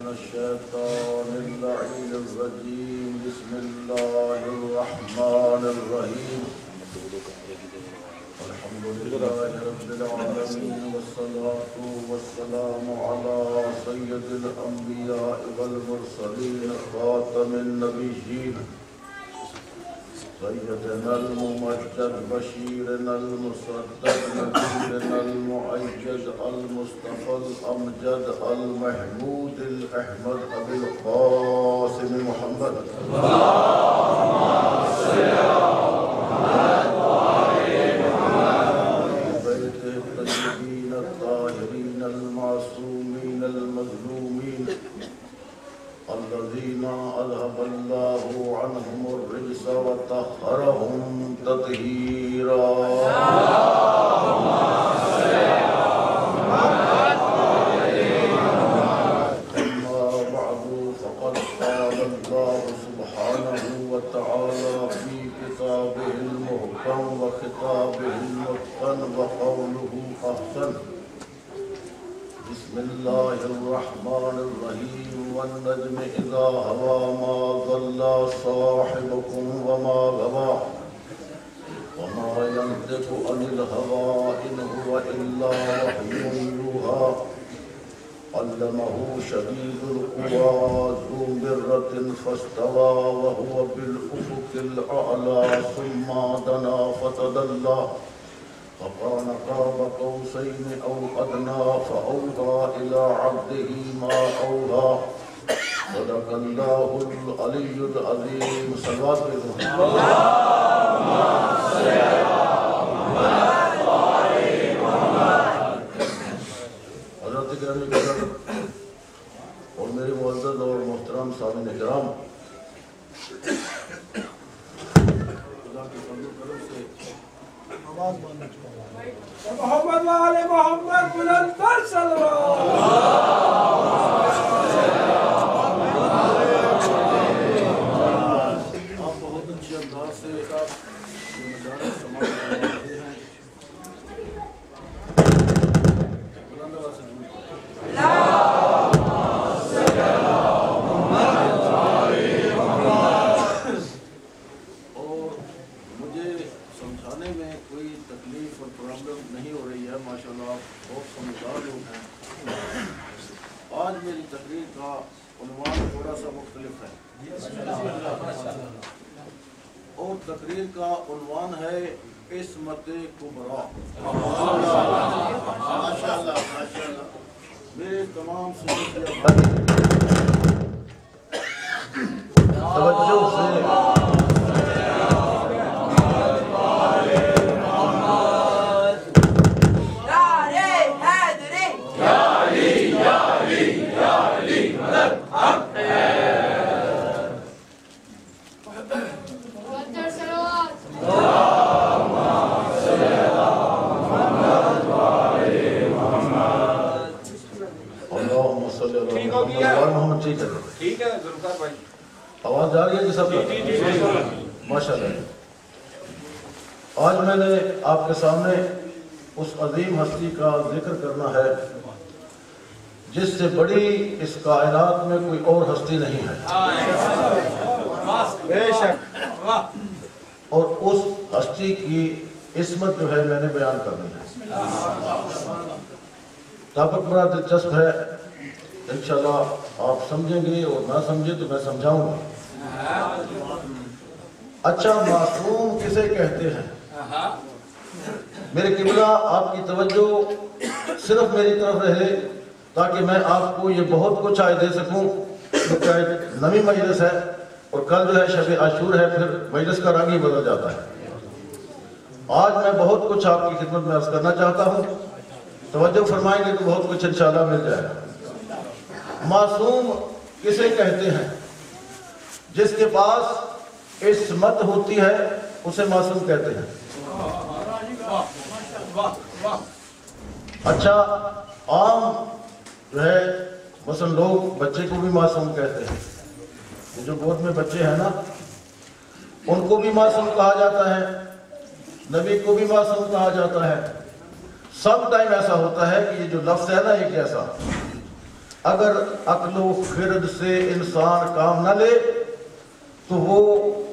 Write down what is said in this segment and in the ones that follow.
الشيطان اللعين الرجيم بسم الله الرحمن الرحيم الحمد لله رب العالمين والصلاة والسلام على سيد الأنبياء والمرسلين خاتم النبيين سيدنا الممجد بشيرنا المصدق نذيرنا المؤيد المصطفى الأمجد المحمود الأحمد أبي القاسم محمد اللهم صل على محمد وآل محمد بيته الطيبين الطاهرين المعصومين المظلومين الذين أذهب الله عنهم الرجس وطهرهم تطهيرا اللهم صل على محمد وآل محمد أما بعد فقد قال الله سبحانه وتعالى في كتابه المحكم وخطابه المتقن وقوله أحسن بسم الله الرحمن الرحيم والنجم إذا هوى ما ضل صاحبكم وما غوى وما ينطق عن الهوى إن هو إلا وحي يوحى علمه شديد القوى ذو مرة فاستوى وهو بالأفق الأعلى ثم دنا فتدلى فكان قاب قوسين أو أدنى فأوحى إلى عبده ما أوحى صدق الله العلي العظيم صلوات اللهم صل على محمد وآل محمد حضرت گرامی قدر اور میرے معزز اور محترم سامعین کرام خدا کے فضل و کرم سے آواز بند محمد وآل محمد بلند پر صلوات آپ بہت اچھے انداز سے یہ نظارہ سماعت کر رہے ہیں بلند آواز سے نہیں ہو رہی ہے ماشاءاللہ بہت سمجھدار لوگ ہیں آج میری تقریر کا عنوان تھوڑا سا مختلف ہے اور تقریر کا عنوان ہے عصمت کبریٰ ماشاءاللہ ماشاءاللہ میرے تمام توجہ سے آواز جا رہی ہے جی سب ماشاءاللہ آج میں نے آپ کے سامنے اس عظیم ہستی کا ذکر کرنا ہے جس سے بڑی اس کائنات میں کوئی اور ہستی نہیں ہے بے شک اور اس ہستی کی عصمت جو ہے میں نے بیان کرنی ہے ٹاپک بڑا دلچسپ ہے انشاءاللہ آپ سمجھیں گے اور نہ سمجھیں تو میں سمجھاؤں گا اچھا معصوم کسے کہتے ہیں میرے قبلہ آپ کی توجہ صرف میری طرف رہے تاکہ میں آپ کو یہ بہت کچھ آج دے سکوں کیونکہ نئی مجلس ہے اور کل جو ہے شب عاشور ہے پھر مجلس کا رنگ ہی بدل جاتا ہے آج میں بہت کچھ آپ کی خدمت میں عرض کرنا چاہتا ہوں توجہ فرمائیں گے تو بہت کچھ انشاءاللہ مل جائے گا معصوم کسے کہتے ہیں جس کے پاس عصمت ہوتی ہے اسے معصوم کہتے ہیں اچھا عام جو ہے مثلا لوگ بچے کو بھی معصوم کہتے ہیں یہ جو گود میں بچے ہیں نا ان کو بھی معصوم کہا جاتا ہے نبی کو بھی معصوم کہا جاتا ہے سم ٹائم ایسا ہوتا ہے کہ یہ جو لفظ ہے نا ایک ایسا اگر عقل و خرد سے انسان کام نہ لے تو وہ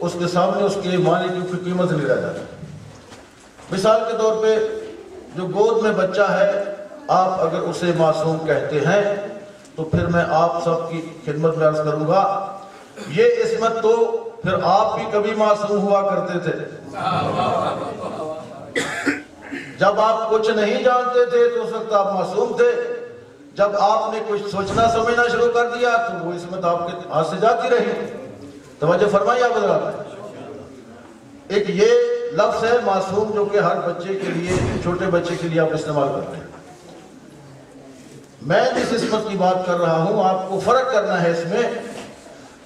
اس کے سامنے اس کے مالک کی کوئی قیمت نہیں رہ جاتی. مثال کے طور پہ جو گود میں بچہ ہے، آپ اگر اسے معصوم کہتے ہیں تو پھر میں آپ سب کی خدمت میں عرض کروں گا، یہ عصمت تو پھر آپ بھی کبھی معصوم ہوا کرتے تھے. جب آپ کچھ نہیں جانتے تھے تو اس وقت آپ معصوم تھے. جب آپ نے کچھ سوچنا سمجھنا شروع کر دیا تو وہ عصمت آپ کے ہاتھ سے جاتی رہی. توجہ فرمائیے آپ حضرات. ایک یہ لفظ ہے معصوم جو کہ ہر بچے کے لیے، چھوٹے بچے کے لیے آپ استعمال کرتے ہیں. میں جس عصمت کی بات کر رہا ہوں آپ کو فرق کرنا ہے اس میں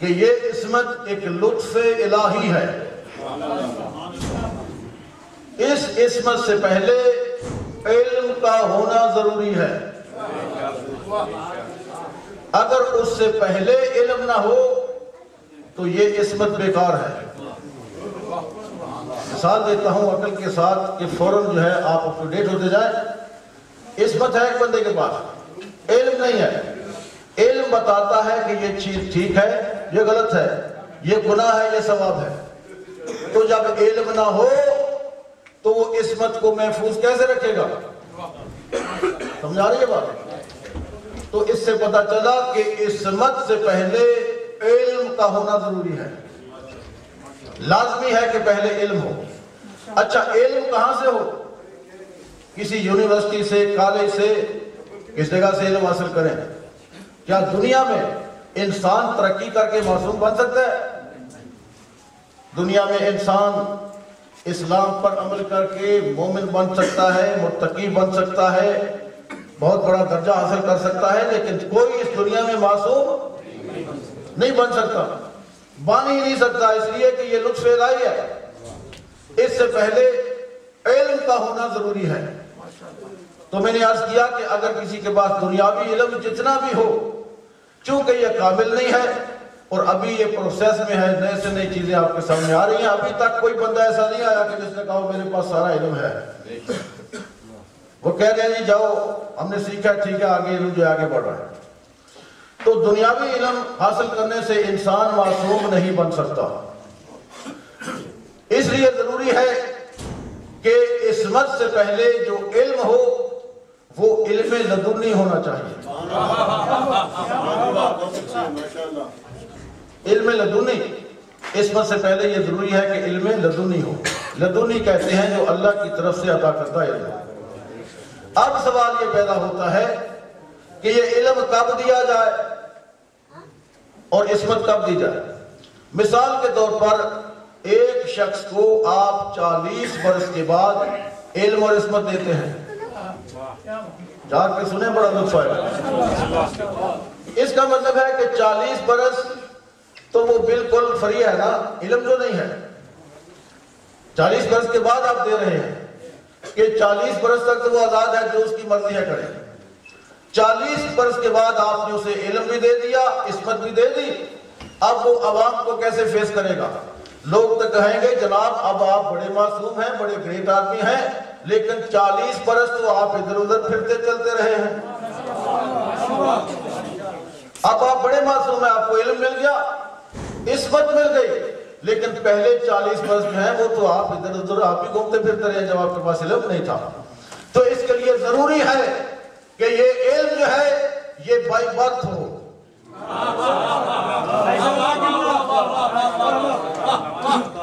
کہ یہ عصمت ایک لطف الہی ہے. اس عصمت سے پہلے علم کا ہونا ضروری ہے. اگر اس سے پہلے علم نہ ہو تو یہ عصمت بیکار ہے. مثال دیتا ہوں عقل کے ساتھ کہ فوراً جو ہے آپ اپ ٹو ڈیٹ ہوتے جائیں. عصمت ہے ایک بندے کے پاس، علم نہیں ہے. علم بتاتا ہے کہ یہ چیز ٹھیک ہے، یہ غلط ہے، یہ گناہ ہے، یہ ثواب ہے. تو جب علم نہ ہو تو وہ عصمت کو محفوظ کیسے رکھے گا؟ سمجھا رہی ہے بات؟ تو اس سے پتہ چلا کہ عصمت سے پہلے علم کا ہونا ضروری ہے. لازمی ہے کہ پہلے علم ہو. اچھا علم کہاں سے ہو؟ کسی یونیورسٹی سے، کالج سے، کس جگہ سے علم حاصل کریں؟ کیا دنیا میں انسان ترقی کر کے معصوم بن سکتا ہے؟ دنیا میں انسان اسلام پر عمل کر کے مومن بن سکتا ہے، متقی بن سکتا ہے، بہت بڑا درجہ حاصل کر سکتا ہے، لیکن کوئی اس دنیا میں معصوم نہیں بن سکتا، بن ہی نہیں سکتا. اس لیے کہ یہ لطف الہی ہے. اس سے پہلے علم کا ہونا ضروری ہے. تو میں نے عرض کیا کہ اگر کسی کے پاس دنیاوی علم جتنا بھی ہو، چونکہ یہ کامل نہیں ہے اور ابھی یہ پروسیس میں ہے، نئے سے نئی چیزیں آپ کے سامنے آ رہی ہیں، ابھی تک کوئی بندہ ایسا نہیں آیا کہ جس نے کہا میرے پاس سارا علم ہے. وہ کہہ رہے ہیں جی جاؤ ہم نے سیکھا، ٹھیک ہے، آگے علم جو آگے بڑھ رہا ہے. تو دنیاوی علم حاصل کرنے سے انسان معصوم نہیں بن سکتا. اس لیے ضروری ہے کہ عصمت سے پہلے جو علم ہو وہ علم لدنی ہونا چاہیے. علم لدنی، عصمت سے پہلے یہ ضروری ہے کہ علم لدنی ہو. لدنی کہتے ہیں جو اللہ کی طرف سے عطا کرتا علم. اب سوال یہ پیدا ہوتا ہے کہ یہ علم کب دیا جائے اور عصمت کب دی جائے. مثال کے طور پر ایک شخص کو آپ 40 برس کے بعد علم اور عصمت دیتے ہیں. جا کے سنیں بڑا لطف آئے. اس کا مطلب ہے کہ 40 برس تو وہ بالکل فری ہے نا، علم جو نہیں ہے. 40 برس کے بعد آپ دے رہے ہیں کہ 40 برس تک تو وہ آزاد ہے، جو اس کی مرضی ہے کرے. 40 برس کے بعد آپ نے اسے علم بھی دے دیا، عصمت بھی دے دی. اب وہ عوام کو کیسے فیس کرے گا؟ لوگ تو کہیں گے جناب اب آپ بڑے معصوم ہیں، بڑے گریٹ آدمی ہیں، لیکن 40 برس تو آپ ادھر ادھر پھرتے چلتے رہے ہیں. اب آپ بڑے معصوم ہیں، آپ کو علم مل گیا، عصمت مل گئی، لیکن پہلے 40 برس جو ہیں وہ تو آپ ادھر ادھر آپ ہی گھومتے پھرتے رہے جب آپ کے پاس علم نہیں تھا. تو اس کے لیے ضروری ہے کہ یہ علم جو ہے یہ بائی برتھ ہو.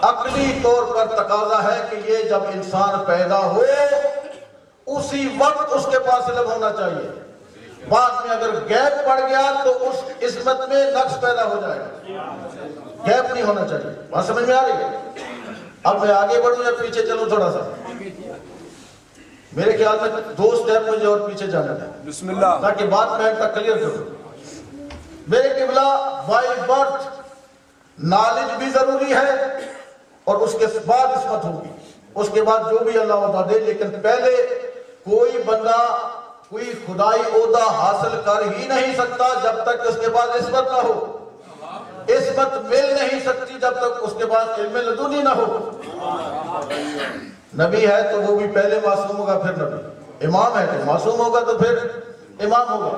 عقلی طور پر تقاضا ہے کہ یہ جب انسان پیدا ہو اسی وقت اس کے پاس علم ہونا چاہیے. بعد میں اگر گیپ پڑ گیا تو اس عصمت میں نقص پیدا ہو جائے گا. گیپ نہیں ہونا چاہیے. بات سمجھ میں آ رہی ہے؟ اب میں آگے بڑھوں یا پیچھے چلوں تھوڑا سا؟ میرے خیال میں 2 سٹیپ مجھے اور پیچھے جانا ہے، بسم اللہ، تاکہ بات میں تک کلیئر کروں. میرے قبلہ بائی برتھ نالج بھی ضروری ہے اور اس کے بعد عصمت ہوگی، اس کے بعد جو بھی اللہ عطا دے. لیکن پہلے کوئی بندہ کوئی خدائی عہدہ حاصل کر ہی نہیں سکتا جب تک اس کے بعد عصمت نہ ہو. عصمت مل نہیں سکتی جب تک اس کے بعد علم لدنی نہ ہو. نبی ہے تو وہ بھی پہلے معصوم ہوگا پھر نبی. امام ہے تو معصوم ہوگا تو پھر امام ہوگا.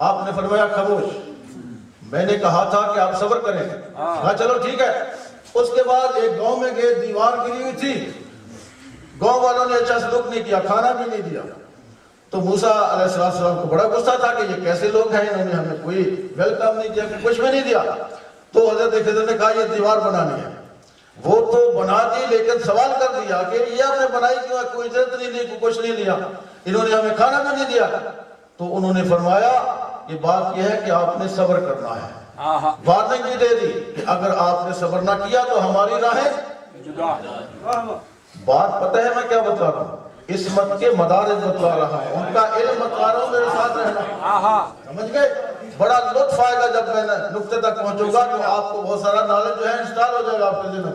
آپ نے فرمایا خاموش، میں نے کہا تھا کہ آپ صبر کریں. کہا چلو ٹھیک ہے. اس کے بعد ایک گاؤں میں گئے، دیوار گری ہوئی تھی، گاؤں والوں نے اچھا سلوک نہیں کیا، کھانا بھی نہیں دیا. تو موسیٰ علیہ السلام کو بڑا غصہ تھا کہ یہ کیسے لوگ ہیں، انہوں نے ہمیں کوئی ویلکم نہیں دیا، کچھ بھی نہیں دیا. تو حضرت خضر نے کہا یہ دیوار بنانی ہے. وہ تو بنا دی، لیکن سوال کر دیا کہ یہ آپ نے بنائی کیوں ہے، کوئی اجرت نہیں لی، کوئی کچھ نہیں لیا، انہوں نے ہمیں کھانا بھی نہیں دیا. تو انہوں نے فرمایا یہ بات یہ ہے کہ آپ نے صبر کرنا ہے. وارننگ بھی دے دی کہ اگر آپ نے صبر نہ کیا تو ہماری راہیں جدا. بات پتہ ہے میں کیا بتا رہا ہوں؟ عصمت کے مدارج بتلا رہا ہوں، ان کا علم بتلا رہا ہوں، میرے ساتھ رہنا. سمجھ گئے؟ بڑا لطف آئے گا جب میں نقطے تک پہنچوں گا تو آپ کو بہت سارا نالج جو ہے انسٹال ہو جائے گا آپ کے ذہن میں.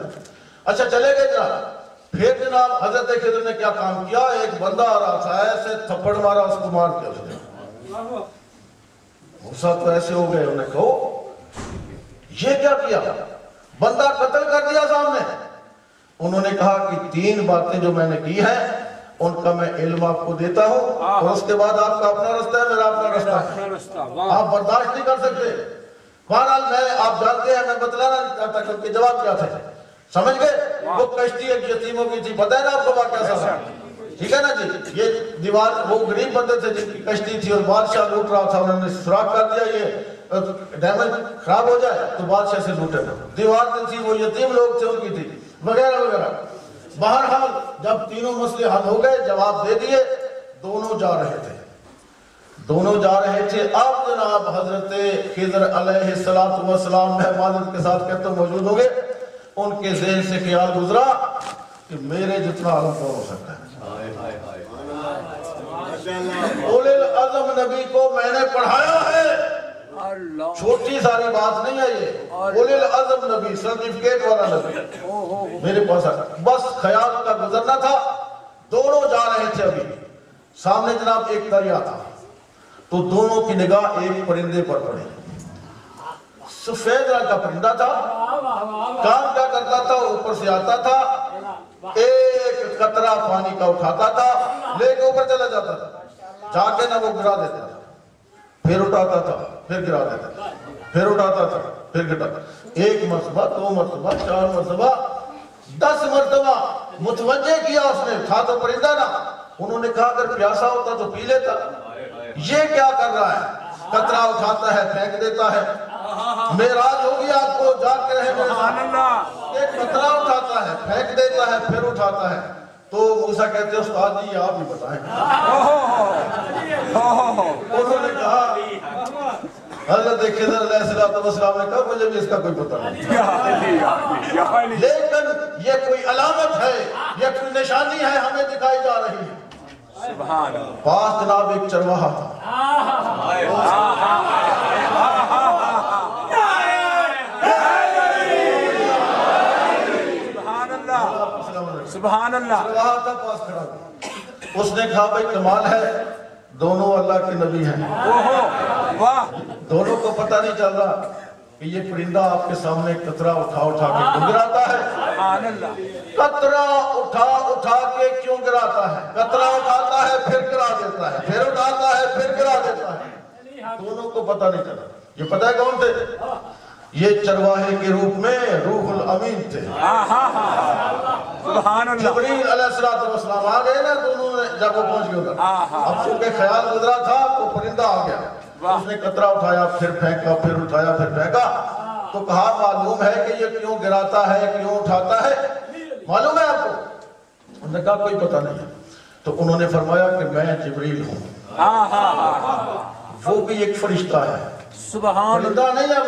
اچھا چلے گئے جناب. پھر جناب حضرت خضر نے کیا کام کیا، ایک بندہ آ رہا تھا، ایسے تھپڑ مارا، اس کو مار دیا اس نے. موسیٰ تو ایسے ہو گئے، انہوں نے کہو یہ کیا کیا، بندہ قتل کر دیا سامنے. انہوں نے کہا کہ 3 باتیں جو میں نے کی ہیں ان کا میں علم آپ کو دیتا ہوں، اور اس کے بعد آپ کا اپنا رستہ ہے، میرا اپنا رستہ ہے، آپ برداشت نہیں کر سکتے. بہرحال میں آپ جانتے ہیں، میں بتلانا نہیں چاہتا کہ ان کے جواب کیا تھے. سمجھ گئے؟ وہ کشتی ایک یتیموں کی تھی، پتہ ہے نا آپ کو واقعہ سارا، ٹھیک ہے نا جی. یہ دیوار، وہ غریب بندے تھے جن کی کشتی تھی اور بادشاہ لوٹ رہا تھا، انہوں نے سوراخ کر دیا یہ ڈیمیج خراب ہو جائے تو بادشاہ سے لوٹے. دیوار جو تھی وہ یتیم لوگ تھے ان کی تھی، وغیرہ وغیرہ. بہرحال جب تینوں مسئلے حل ہو گئے، جواب دے دیے، دونوں جا رہے تھے. اب جناب حضرت خضر علیہ السلام مہمانت کے ساتھ کہتے موجود ہو گئے. ان کے ذہن سے خیال گزرا کہ میرے جتنا علم کون ہو سکتا ہے. اولے العزم نبی کو میں نے پڑھایا ہے، چھوٹی ساری بات نہیں ہے یہ. اولے العزم نبی، سرٹیفکیٹ والا نبی میرے پاس ہے. بس خیال کا گزرنا تھا. دونوں جا رہے تھے، ابھی سامنے جناب ایک دریا تھا. تو دونوں کی نگاہ ایک پرندے پر پڑی. سفید رنگ کا پرندہ تھا. کام کیا کرتا تھا، اوپر سے آتا تھا، ایک قطرہ پانی کا اٹھاتا تھا، لے کے اوپر چلا جاتا تھا، جا کے نہ وہ گرا دیتا تھا، پھر اٹھاتا تھا، پھر گرا دیتا تھا، پھر اٹھاتا تھا، پھر گرا. 1 مرتبہ، 2 مرتبہ، 4 مرتبہ، 10 مرتبہ متوجہ کیا اس نے. تھا تو پرندہ نا. انہوں نے کہا اگر پیاسا ہوتا تو پی لیتا. یہ کیا کر رہا ہے، قطرہ اٹھاتا ہے، پھینک دیتا ہے. معراج ہوگی آپ کو، جاگ کے رہے میرے ساتھ. ایک قطرہ اٹھاتا ہے، پھینک دیتا ہے، پھر اٹھاتا ہے. تو موسیٰ کہتے ہیں استاد جی آپ ہی بتائیں. انہوں نے کہا، حضرت خضر علیہ السلام نے کہا مجھے بھی اس کا کوئی پتہ نہیں، لیکن یہ کوئی علامت ہے، یہ کوئی نشانی ہے ہمیں دکھائی جا رہی ہے. پاس جناب ایک چرواہا تھا. سبحان اللہ. چرواہا تھا پاس کھڑا. اس نے کہا بھائی کمال ہے، دونوں اللہ کے نبی ہیں. دونوں کو پتہ نہیں چل رہا کہ یہ پرندہ آپ کے سامنے قطرہ اٹھا کے کیوں گراتا ہے. قطرہ اٹھا کے کیوں گراتا ہے. قطرہ اٹھاتا ہے پھر گرا دیتا ہے، پھر اٹھاتا ہے پھر گرا دیتا ہے. دونوں کو پتہ نہیں چلا. یہ پتہ ہے کون تھے؟ یہ چرواہے کے روپ میں روح الامین تھے. جبریل علیہ السلام آ گئے نا دونوں نے جب وہ پہنچ گئے. اب چونکہ خیال گزرا تھا تو پرندہ آ گیا. اس نے قطرہ اٹھایا، پھر پھینکا، پھر اٹھایا، پھر پھینکا. تو کہا معلوم ہے کہ یہ کیوں گراتا ہے، کیوں اٹھاتا ہے، معلوم ہے آپ کو؟ انہوں نے کہا کوئی پتہ نہیں ہے. تو انہوں نے فرمایا کہ میں جبریل ہوں. وہ بھی ایک فرشتہ ہے، پرندہ نہیں ہے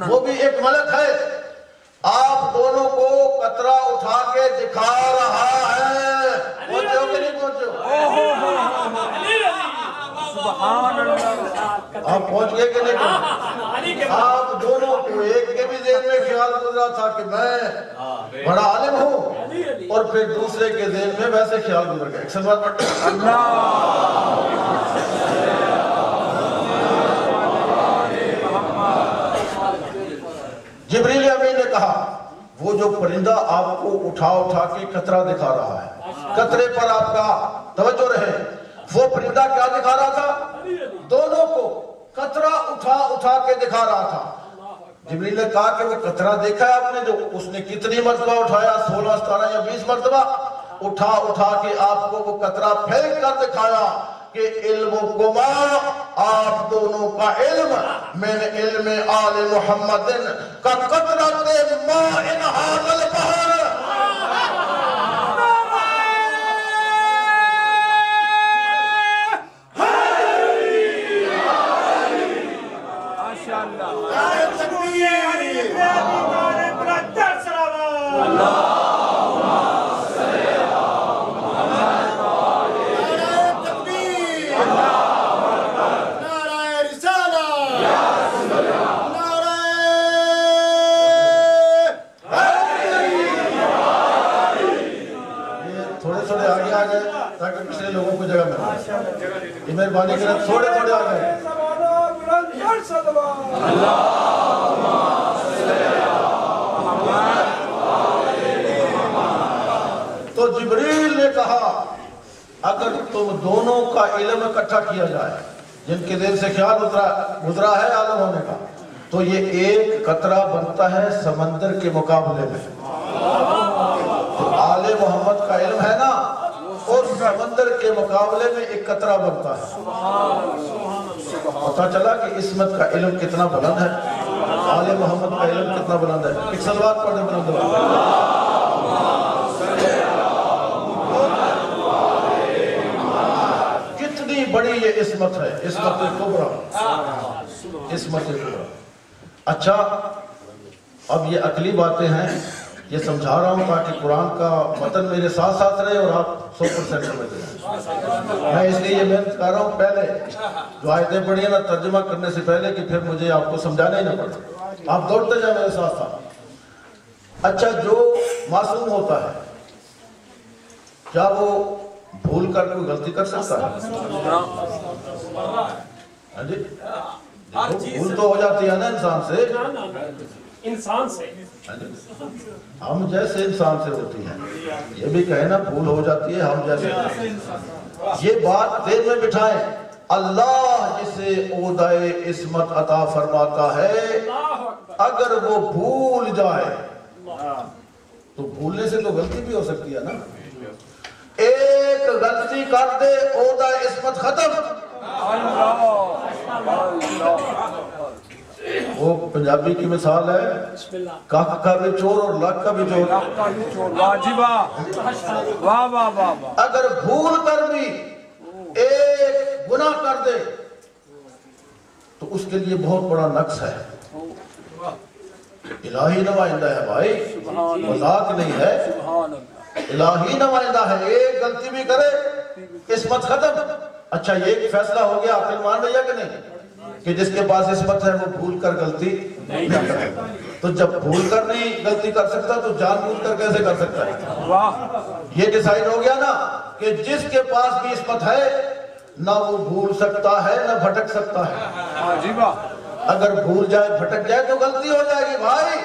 وہ بھی ایک ملک ہے. آپ دونوں کو قطرہ اٹھا کے دکھا رہا ہے. پہنچے ہو کہ نہیں پہنچے آپ پہنچ گئے کہ نہیں پہنچے؟ آپ دونوں کو ایک کے بھی ذہن میں خیال گزرا تھا کہ میں بڑا عالم ہوں، اور پھر دوسرے کے ذہن میں ویسے خیال گزر گئے. ایک سلوات پڑھتے جبریل امین نے کہا وہ جو پرندہ آپ کو اٹھا کے قطرہ دکھا رہا ہے، قطرے پر آپ کا توجہ رہے. وہ پرندہ کیا دکھا رہا تھا؟ دونوں کو قطرہ اٹھا اٹھا کے دکھا رہا تھا. جبریل نے کہا کہ وہ قطرہ دیکھا ہے آپ نے جو اس نے کتنی مرتبہ اٹھایا؟ 16 17 یا 20 مرتبہ اٹھا اٹھا کے آپ کو وہ قطرہ پھینک کر دکھایا کہ علمکما آپ دونوں کا علم من علم آل محمد کا قطرۃ ماء ھذا البحر. تاکہ پچھلے لوگوں کو جگہ ملے. یہ مہربانی کریں تھوڑے تھوڑے آ گئے. تو جبریل نے کہا اگر تم دونوں کا علم اکٹھا کیا جائے جن کے دل سے خیال گزرا ہے عالم ہونے کا تو یہ ایک قطرہ بنتا ہے سمندر کے مقابلے میں. تو آل محمد کا علم ہے نا اور سمندر کے مقابلے میں ایک قطرہ بنتا ہے. پتہ چلا کہ عصمت کا علم کتنا بلند ہے, آل محمد کا علم کتنا بلند ہے. ایک صلوات پڑھنے بلند ہو. کتنی بڑی یہ عصمت ہے, عصمت کبریٰ, عصمت کبریٰ. اچھا اب یہ عقلی باتیں ہیں, یہ سمجھا رہا ہوں تاکہ قرآن کا متن میرے ساتھ ساتھ رہے اور آپ 100% سمجھ لیں. میں اس لیے یہ محنت کر رہا ہوں پہلے جو آیتیں پڑھی ہیں نا ترجمہ کرنے سے پہلے کہ پھر مجھے آپ کو سمجھانا ہی نہ پڑے, آپ دوڑتے جائیں میرے ساتھ ساتھ. اچھا جو معصوم ہوتا ہے کیا وہ بھول کر کوئی غلطی کر سکتا ہے؟ ہاں جی, بھول تو ہو جاتی ہے نا انسان سے, ہم جیسے انسان سے ہوتی ہے. یہ بھی کہے نا بھول ہو جاتی ہے ہم جیسے. یہ بات دل میں بٹھائیں, اللہ جسے عہدۂ عصمت عطا فرماتا ہے اگر وہ بھول جائے تو بھولنے سے تو غلطی بھی ہو سکتی ہے نا. ایک غلطی کر دے عہدۂ عصمت ختم. وہ پنجابی کی مثال ہے کاک کا بھی چور اور لاکھ کا بھی چور. اگر بھول کر بھی ایک گناہ کر دے تو اس کے لیے بہت بڑا نقص ہے. الہی نمائندہ ہے بھائی, مذاق نہیں ہے, الہی نمائندہ ہے. ایک غلطی بھی کرے عصمت ختم. اچھا یہ ایک فیصلہ ہو گیا, عقل مان رہی ہے کہ نہیں کہ جس کے پاس عصمت ہے وہ بھول کر غلطی نہیں کرے. تو جب بھول کر نہیں غلطی کر سکتا تو جان بوجھ کر کیسے کر سکتا ہے؟ یہ ڈیسائیڈ ہو گیا نا کہ جس کے پاس بھی عصمت ہے نہ وہ بھول سکتا ہے نہ بھٹک سکتا ہے. اگر بھول جائے بھٹک جائے تو غلطی ہو جائے گی بھائی.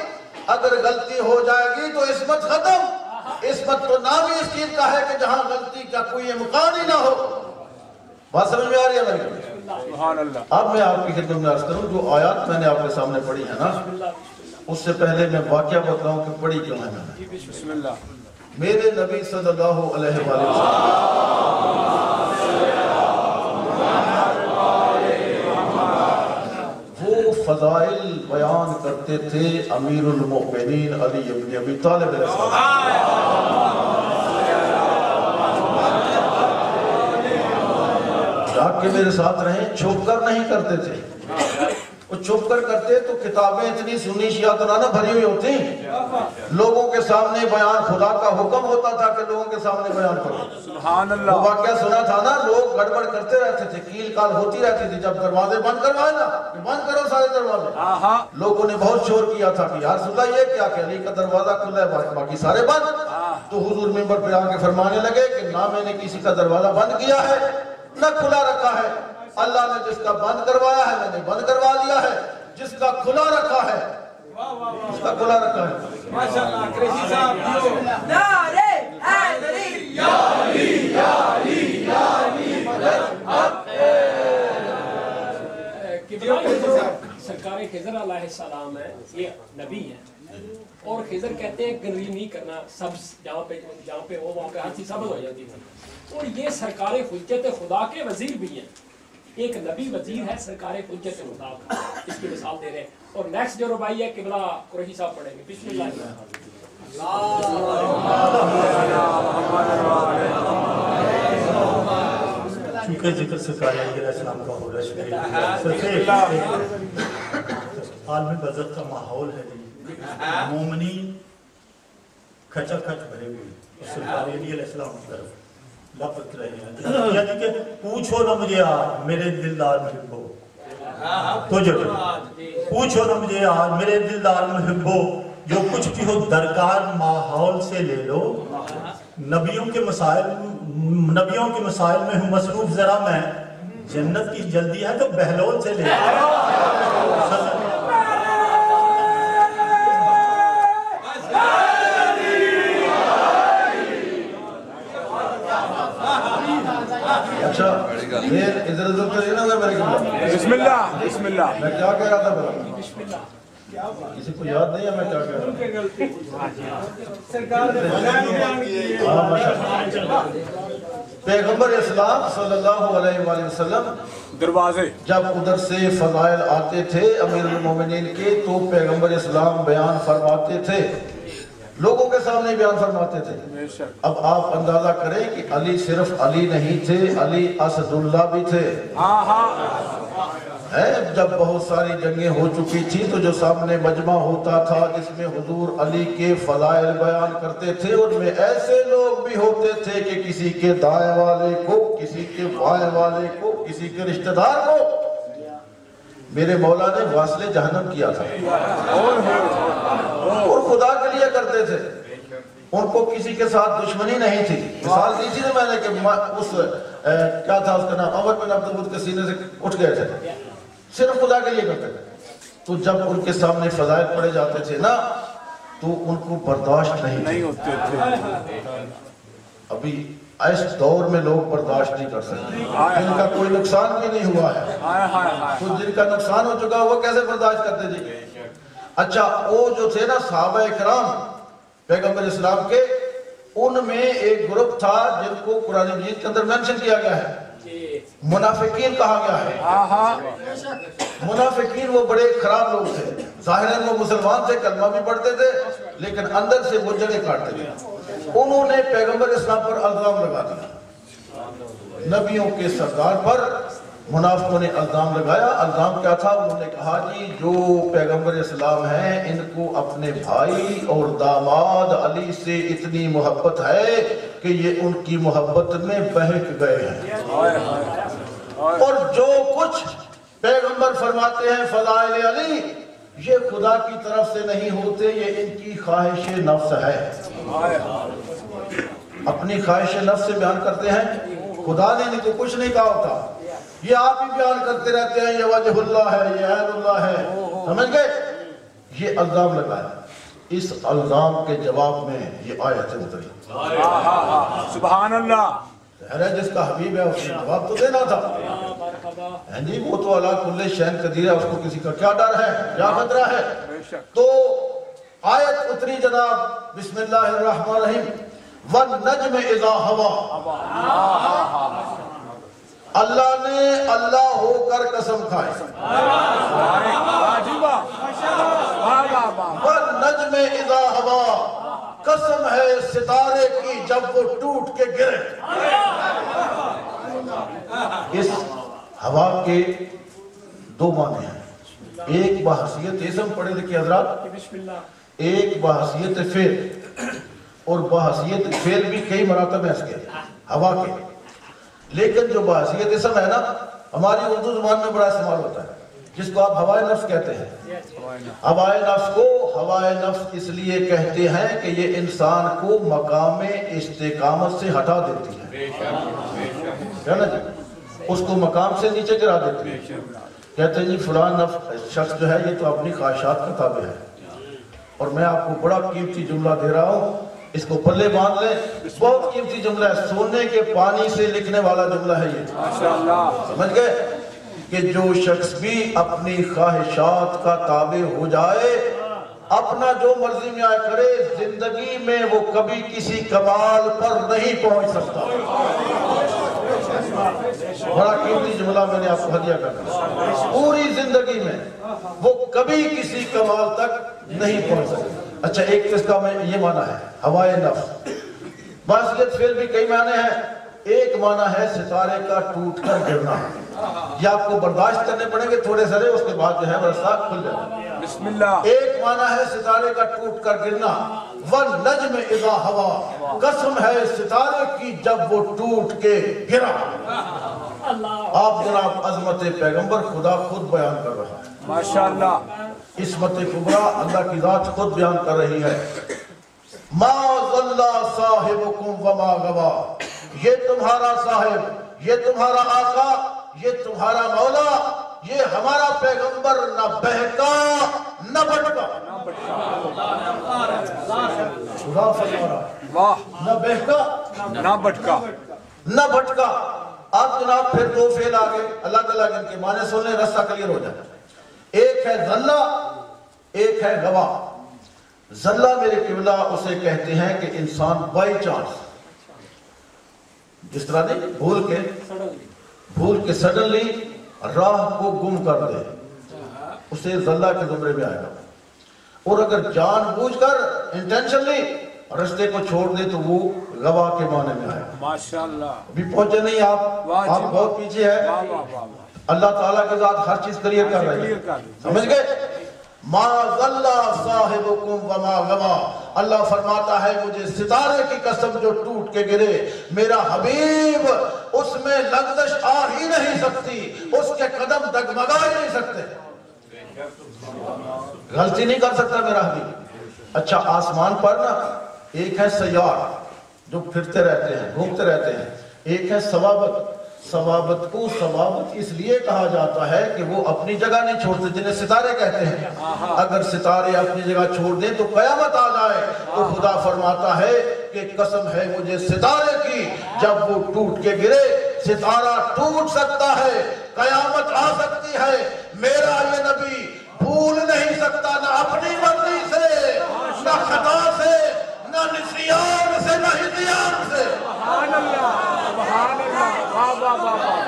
اگر غلطی ہو جائے گی تو عصمت ختم. عصمت تو نام ہی اس چیز کا ہے کہ جہاں غلطی کا کوئی امکان ہی نہ ہو. بات سمجھ میں آ رہی ہے میری؟ اب میں آپ کی خدمت میں عرض کروں جو آیات میں نے آپ کے سامنے پڑھی ہے نا اس سے پہلے میں واقعہ بتلاؤں کہ پڑھی کیوں ہے. میں نے میرے نبی صلی اللہ علیہ وآلہ وسلم وہ فضائل بیان کرتے تھے امیر المؤمنین علی بن ابی طالب علیہ السلام. جاگ کے میرے ساتھ رہیں, چھپ کر نہیں کرتے تھے. وہ چھپ کر کرتے تو کتابیں اتنی سنی شیعہ بھری ہوئی ہوتی, لوگوں کے سامنے بیان خدا کا حکم ہوتا تھا کہ لوگوں کے سامنے بیان کرو. سبحان اللہ. وہ واقعہ سنا تھا نا, لوگ گڑبڑ کرتے رہتے تھے, کیل کال ہوتی رہتی تھی. جب دروازے بند کروائے نا, بند کرو سارے دروازے, لوگوں نے بہت شور کیا تھا کہ یا رسول اللہ یہ کیا کہ علی کا دروازہ کھلا ہے باقی سارے بند. تو حضور منبر پہ آ کے فرمانے لگے کہ نہ میں نے کسی کا دروازہ بند کیا ہے نہ کھلا رکھا ہے. اللہ نے جس کا بند کروایا ہے میں نے بند کروا دیا ہے, جس کا کھلا رکھا ہے اس کا کھلا رکھا ہے. ماشاءاللہ قریشی صاحب نعرہ حیدری یا علی یا علی یا علی. خضر علیہ السلام ہیں، یہ نبی ہیں، اور خضر کہتے ہیں گرین نہیں کرنا، سبز جہاں پہ ہو وہاں پہ ہر چیز سبز ہو جاتی تھی، اور یہ سرکار حجت خدا کے وزیر بھی ہیں، ایک نبی وزیر ہے سرکار حجت خدا کا، اس کی مثال دے رہے ہیں۔ اور نیکسٹ جو ربائی ہے قبلہ قریشی صاحب پڑھیں گے، بسم اللہ۔ چونکہ ذکر سرکار علیہ السلام کا ہو رہا ہے، عالمی بزرگ کا ماحول ہے جی، مومنین کھچا کھچ بھرے ہوئے اور سرکار علیہ السلام کی طرف لپک رہے ہیں، یعنی کہ پوچھو نہ مجھے آج میرے دلدار محبو، تو جو پوچھو نہ مجھے آج میرے دلدار محبو، جو کچھ بھی ہو درکار ماحول سے لے لو، نبیوں کے مسائل میں ہوں مصروف، ذرا میں جنت کی جلدی ہے تو بہلول سے لے لو۔ اچھا پھر ادھر ادھر تو نہیں ہوگا میرے قبلہ، بسم اللہ بسم اللہ۔ میں کیا کہہ رہا تھا بھلا؟ کسی کو یاد نہیں ہے میں کیا کہہ رہا ہوں؟ پیغمبر اسلام صلی اللہ علیہ وآلہ وسلم دروازے جب ادھر سے فضائل آتے تھے امیر المومنین کے، تو پیغمبر اسلام بیان فرماتے تھے، لوگوں کے سامنے بیان فرماتے تھے۔ اب آپ اندازہ کریں کہ علی صرف علی نہیں تھے، علی اسد اللہ بھی تھے۔ جب بہت ساری جنگیں ہو چکی تھی تو جو سامنے مجمع ہوتا تھا جس میں حضور علی کے فضائل بیان کرتے تھے، ان میں ایسے لوگ بھی ہوتے تھے کہ کسی کے دائیں والے کو، کسی کے بائیں والے کو، کسی کے رشتہ دار کو میرے مولا نے واصل جہنم کیا تھا، اور خدا کے لیے کرتے تھے، ان کو کسی کے ساتھ دشمنی نہیں تھی۔ مثال دی تھی میں نے کہ اس کیا تھا اس کا نام، عمر بن عبدالود کے سینے سے اٹھ گئے تھے، صرف خدا کے لیے کرتے تھے۔ تو جب ان کے سامنے فضائل پڑے جاتے تھے نا تو ان کو برداشت نہیں ہوتے تھے۔ ابھی اس دور میں لوگ برداشت نہیں کر سکتے، جن کا کوئی نقصان بھی نہیں ہوا ہے، تو جن کا نقصان ہو چکا وہ کیسے برداشت کرتے جی؟ اچھا وہ جو تھے نا صحابہ اکرام پیغمبر اسلام کے، ان میں ایک گروپ تھا جن کو قرآن مجید کے اندر مینشن کیا گیا ہے، منافقین کہا گیا ہے۔ منافقین وہ بڑے خراب لوگ تھے، ظاہراً وہ مسلمان تھے، کلمہ بھی پڑھتے تھے، لیکن اندر سے وہ جڑے کاٹتے تھے۔ انہوں نے پیغمبر اسلام پر الزام لگا دیا، نبیوں کے سردار پر منافقوں نے الزام لگایا۔ الزام کیا تھا؟ انہوں نے کہا کہ جو پیغمبر اسلام ہیں ان کو اپنے بھائی اور داماد علی سے اتنی محبت ہے کہ یہ ان کی محبت میں بہک گئے ہیں، اور جو کچھ پیغمبر فرماتے ہیں فضائل علی یہ خدا کی طرف سے نہیں ہوتے، یہ ان کی خواہش نفس ہے، اپنی خواہش نفس سے بیان کرتے ہیں، خدا نے ان کو کچھ نہیں کہا ہوتا، یہ آپ ہی بیان کرتے رہتے ہیں یہ وجہ اللہ ہے، یہ عین اللہ ہے، سمجھ گئے؟ یہ الزام لگایا، اس الزام کے جواب میں یہ آیت اتری۔ سبحان اللہ۔ جس کا حبیب ہے اس نے جواب تو دینا تھا، جی وہ تو اللہ کل شین قدیر ہے، اس کو کسی کا کیا ڈر ہے، کیا خطرہ ہے؟ تو آیت اتری جناب، بسم اللہ الرحمن الرحیم، وَالنَّجْمِ إِذَا هَوَى، اللہ نے اللہ ہو کر قسم کھائی، وَالنَّجْمِ إِذَا هَوَى، قسم ہے ستارے کی جب وہ ٹوٹ کے گرے۔ اس ہوا کے دو معنی ہیں، ایک بحثیت اسم پڑھے لکھے حضرات، ایک بحثیت فعل، اور بحثیت فعل بھی کئی مراتب ہیں اس کے ہوا کے، لیکن جو بحثیت اسم ہے نا ہماری اردو زبان میں بڑا استعمال ہوتا ہے، جس کو آپ ہوائے نفس کہتے ہیں۔ ہوائے نفس کو ہوائے نفس اس لیے کہتے ہیں کہ یہ انسان کو مقام استقامت سے ہٹا دیتی ہے نا جی، اس کو مقام سے نیچے گرا دیتی ہے، کہتے ہیں جی فلان شخص جو ہے یہ تو اپنی خواہشات کا تابع ہے، اور میں آپ کو بڑا قیمتی جملہ دے رہا ہوں، اس کو پلے باندھ لیں، بہت قیمتی جملہ ہے، سونے کے پانی سے لکھنے والا جملہ ہے یہ، سمجھ گئے؟ کہ جو شخص بھی اپنی خواہشات کا تابع ہو جائے، اپنا جو مرضی میں آئے کرے، زندگی میں وہ کبھی کسی کمال پر نہیں پہنچ سکتا۔ بڑا قیمتی جملہ میں نے آپ کو ہدیہ کرنا، پوری زندگی میں وہ کبھی کسی کمال تک نہیں پہنچ سکتا۔ اچھا، ایک اس کا میں یہ معنی ہے ہوائے نفس۔ معصیت فعل بھی کئی معنی ہیں۔ ایک معنی ہے ستارے کا ٹوٹ کر گرنا، یہ آپ کو برداشت کرنے پڑیں گے تھوڑے سرے، اس کے بعد جو ہے رستہ کھل جائے۔ بسم اللہ۔ ایک معنی ہے ستارے کا ٹوٹ کر گرنا، وَالنَّجْمِ إِذَا هَوَىٰ، قسم ہے ستارے کی جب وہ ٹوٹ کے گرا۔ آپ جناب عظمت پیغمبر خدا خود بیان کر رہا ہے، ماشاءاللہ۔ عصمت کبریٰ اللہ کی ذات خود بیان کر رہی ہے۔ مَا ضَلَّ صَاحِبُكُمْ وَمَا غَوَىٰ، یہ تمہارا صاحب، یہ تمہارا آقا، یہ تمہارا مولا، یہ ہمارا پیغمبر نہ بہکا نہ بھٹکا۔ خدا فرما رہا ہے، واہ، نہ بہکا نہ بھٹکا۔ نہ بھٹکا۔ آپ جناب پھر دو فعل آگے الگ الگ ان کے معنی سن لیں، رستہ کلیئر ہو جائے۔ ایک ہے ذلہ، ایک ہے غوا۔ ذلہ میرے قبلہ اسے کہتے ہیں کہ انسان بائی چانس، جس طرح نہیں بھول کے سڈنلی راہ کو گم کر دے، اسے ذلہ کے زمرے میں آئے گا۔ اور اگر جان بوجھ کر انٹینشنلی رستے کو چھوڑ دے تو وہ غوا کے معنی میں آئے گا۔ ماشاءاللہ۔ ابھی پہنچے نہیں آپ بہت پیچھے ہے۔ واہ واہ واہ واہ۔ اللہ تعالیٰ کی ذات ہر چیز کلیئر کر رہی ہے، سمجھ گئے؟ ما ضل صاحبکم وما غوا، اللہ فرماتا ہے مجھے ستارے کی قسم جو ٹوٹ کے گرے، میرا حبیب اس میں لغزش آ ہی نہیں سکتی، اس کے قدم ڈگمگا ہی نہیں سکتے، غلطی نہیں کر سکتا میرا حبیب۔ اچھا، آسمان پر نا ایک ہے سیار جو پھرتے رہتے ہیں، گھومتے رہتے ہیں، ایک ہے ثوابت۔ ثوابت کو ثوابت اس لیے کہا جاتا ہے کہ وہ اپنی جگہ نہیں چھوڑتے، جنہیں ستارے کہتے ہیں۔ اگر ستارے اپنی جگہ چھوڑ دیں تو قیامت آ جائے، تو خدا فرماتا ہے کہ قسم ہے مجھے ستارے کی جب وہ ٹوٹ کے گرے، ستارہ ٹوٹ سکتا ہے، قیامت آ سکتی ہے، میرا یہ نبی بھول نہیں سکتا، نہ اپنی مرضی سے، نہ خطا سے، نہ نسیان سے، نہ ہدیان سے۔ سبحان اللہ، سبحان اللہ، واہ واہ واہ واہ۔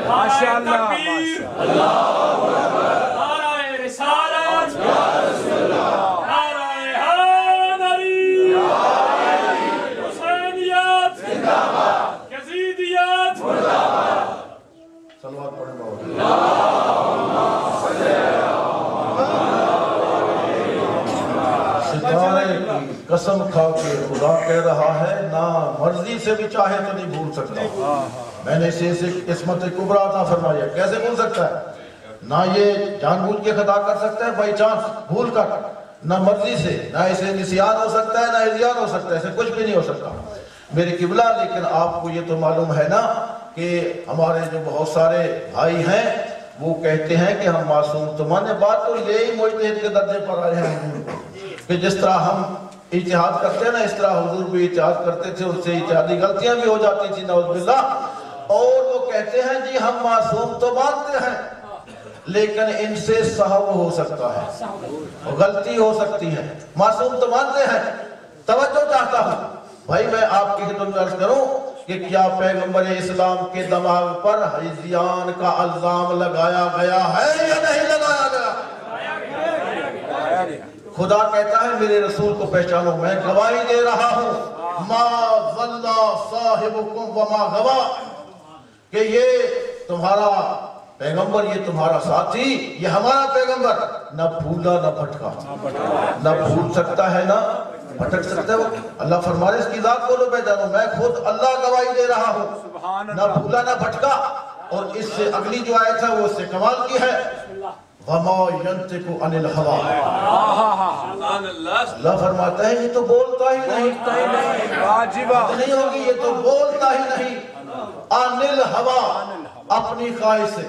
ماشاءاللہ، نعرہ رسالت، نعرہ حیدری، حسینیت، یزیدیت، صلوات پڑھیں بہت۔ ستارے کی قسم کھا کے خدا کہہ رہا ہے نہ مرضی سے بھی چاہے تو نہیں بھول سکتا۔ میں نے اسے عصمت کبریٰ عطا فرمایا، کیسے بھول سکتا ہے؟ نہ یہ جان بوجھ کے خطا کر سکتا ہے بائی چانس بھول کر، نہ مرضی سے، نہ اسے نسیان ہو سکتا ہے، نہ ہذیان ہو سکتا ہے، اسے کچھ بھی نہیں ہو سکتا میرے قبلہ۔ لیکن آپ کو یہ تو معلوم ہے نا کہ ہمارے جو بہت سارے بھائی ہیں وہ کہتے ہیں کہ ہم معصوم، تو مانے بات تو یہی مجتہد کے درجے پر آئے ہیں کہ جس طرح ہم اجتہاد کرتے ہیں نا، اس طرح حضور بھی اجتہاد کرتے تھے، اس سے اجتہادی غلطیاں بھی ہو جاتی تھی نعوذ باللہ۔ اور وہ کہتے ہیں جی ہم معصوم تو مانتے ہیں لیکن ان سے سہو ہو سکتا ہے، غلطی ہو سکتی ہے، معصوم تو مانتے ہیں۔ توجہ چاہتا ہوں بھائی، میں آپ کی خدمت میں عرض کروں کہ کیا پیغمبر اسلام کے دماغ پر ہذیان کا الزام لگایا گیا ہے یا نہیں لگایا گیا؟ خدا کہتا ہے میرے رسول کو پہچانو، میں گواہی دے رہا ہوں ما ضل صاحبکم وما غوا، کہ یہ تمہارا پیغمبر، یہ تمہارا ساتھی، یہ ہمارا پیغمبر نہ بھولا نہ بھٹکا، نہ بھول سکتا ہے نہ بھٹک سکتا ہے۔ وہ اللہ فرمانے اس کی ذات کو لو پہچانو، میں خود اللہ گواہی دے رہا ہوں، نہ بھولا نہ بھٹکا۔ اور اس سے اگلی جو آیت ہے وہ اس سے کمال کی ہے، وَمَا يَنْتِقُ عَنِ الْهَوَىٰ، اللہ فرماتا ہے یہ تو بولتا ہی نہیں، واجبہ نہیں ہوگی، یہ تو بولتا ہی نہیں، عَنِ الْهَوَىٰ، اپنی خواہش سے،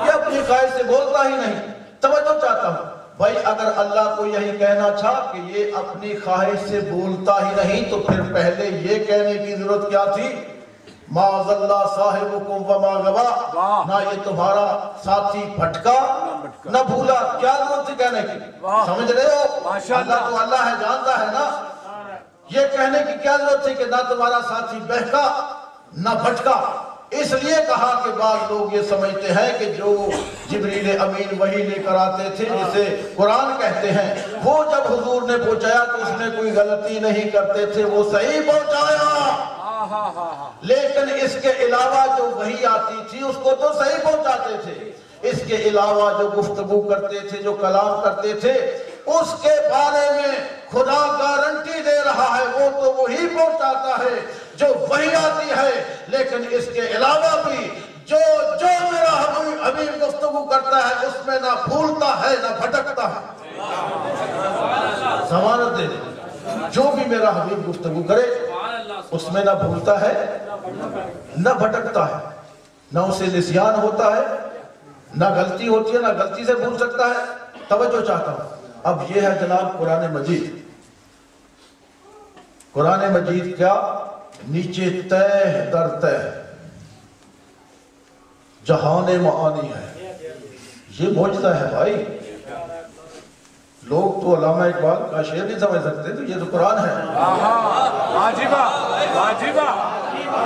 یہ اپنی خواہش سے بولتا ہی نہیں۔ توجہ چاہتا ہوں بھائی اگر اللہ کو یہی کہنا تھا کہ یہ اپنی خواہش سے بولتا ہی نہیں تو پھر پہلے یہ کہنے کی ضرورت کیا تھی؟ معاذ اللہ صاحبکم وما غوا، نہ یہ تمہارا ساتھی بھٹکا نہ بھولا. کیا ضرورت تھی کہنے کی؟ سمجھ رہے ہو؟ اللہ تو اللہ ہے، جانتا ہے نا. یہ کہنے کی کیا ضرورت تھی کہ نہ تمہارا ساتھی بہکا نہ بھٹکا؟ اس لیے کہا کہ بعض لوگ یہ سمجھتے ہیں کہ جو جبریل امین وحی لے کر آتے تھے جسے قرآن کہتے ہیں، وہ جب حضور نے پہنچایا تو اس میں کوئی غلطی نہیں کرتے تھے، وہ صحیح پہنچایا. لیکن اس کے علاوہ جو وحی آتی تھی اس کو تو صحیح پہنچاتے تھے. اس کے علاوہ جو گفتگو کرتے تھے، جو کلام کرتے تھے، اس کے بارے میں خدا گارنٹی دے رہا ہے وہ تو وہی پہنچاتا ہے جو وحی آتی ہے. لیکن اس کے علاوہ بھی جو میرا حبیب گفتگو کرتا ہے اس میں نہ بھولتا ہے نہ بھٹکتا ہے. ضمانت دے جو بھی میرا حبیب گفتگو کرے اس میں نہ بھولتا ہے نہ بھٹکتا ہے، نہ اسے نسیان ہوتا ہے، نہ غلطی ہوتی ہے، نہ غلطی سے بھول سکتا ہے. توجہ چاہتا ہوں. اب یہ ہے جناب قرآن مجید. قرآن مجید کیا نیچے تہ در تہ جہان معانی ہے. یہ معجزہ ہے بھائی. لوگ تو علامہ اقبال کا شعر نہیں سمجھ سکتے، تو یہ تو قرآن ہے. واجبہ واجبہ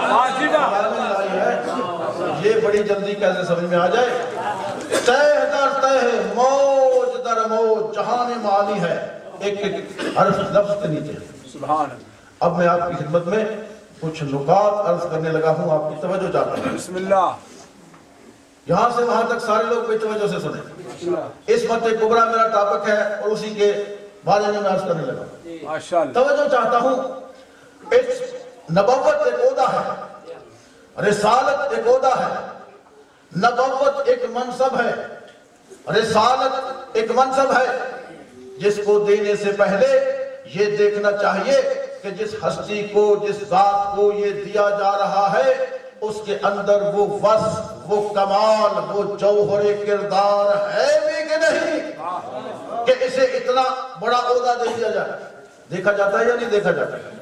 واجبہ یہ بڑی جلدی کیسے سمجھ میں آ جائے. تہ در تہ موج در موج جہان معانی ہے. ایک حرف لفظ کے نیچے. سبحان اللہ. اب میں آپ کی خدمت میں کچھ نکات عرض کرنے لگا ہوں، آپ کی توجہ چاہتا ہوں. بسم اللہ. یہاں سے وہاں تک سارے لوگ کوئی توجہ سے سنیں. اس مت کبریٰ میرا ٹاپک ہے اور اسی کے بارے میں عرض کرنے لگا. ماشاءاللہ. توجہ چاہتا ہوں. نبوت ایک عہدہ ہے، رسالت ایک عہدہ ہے. نبوت ایک منصب ہے، رسالت ایک منصب ہے. جس کو دینے سے پہلے یہ دیکھنا چاہیے کہ جس ہستی کو، جس ذات کو یہ دیا جا رہا ہے اس کے اندر وہ وصف، وہ کمال، وہ جوہر کردار ہے بھی کہ نہیں، کہ اسے اتنا بڑا عہدہ دے دیا جائے. دیکھا جاتا ہے یا نہیں دیکھا جاتا ہے؟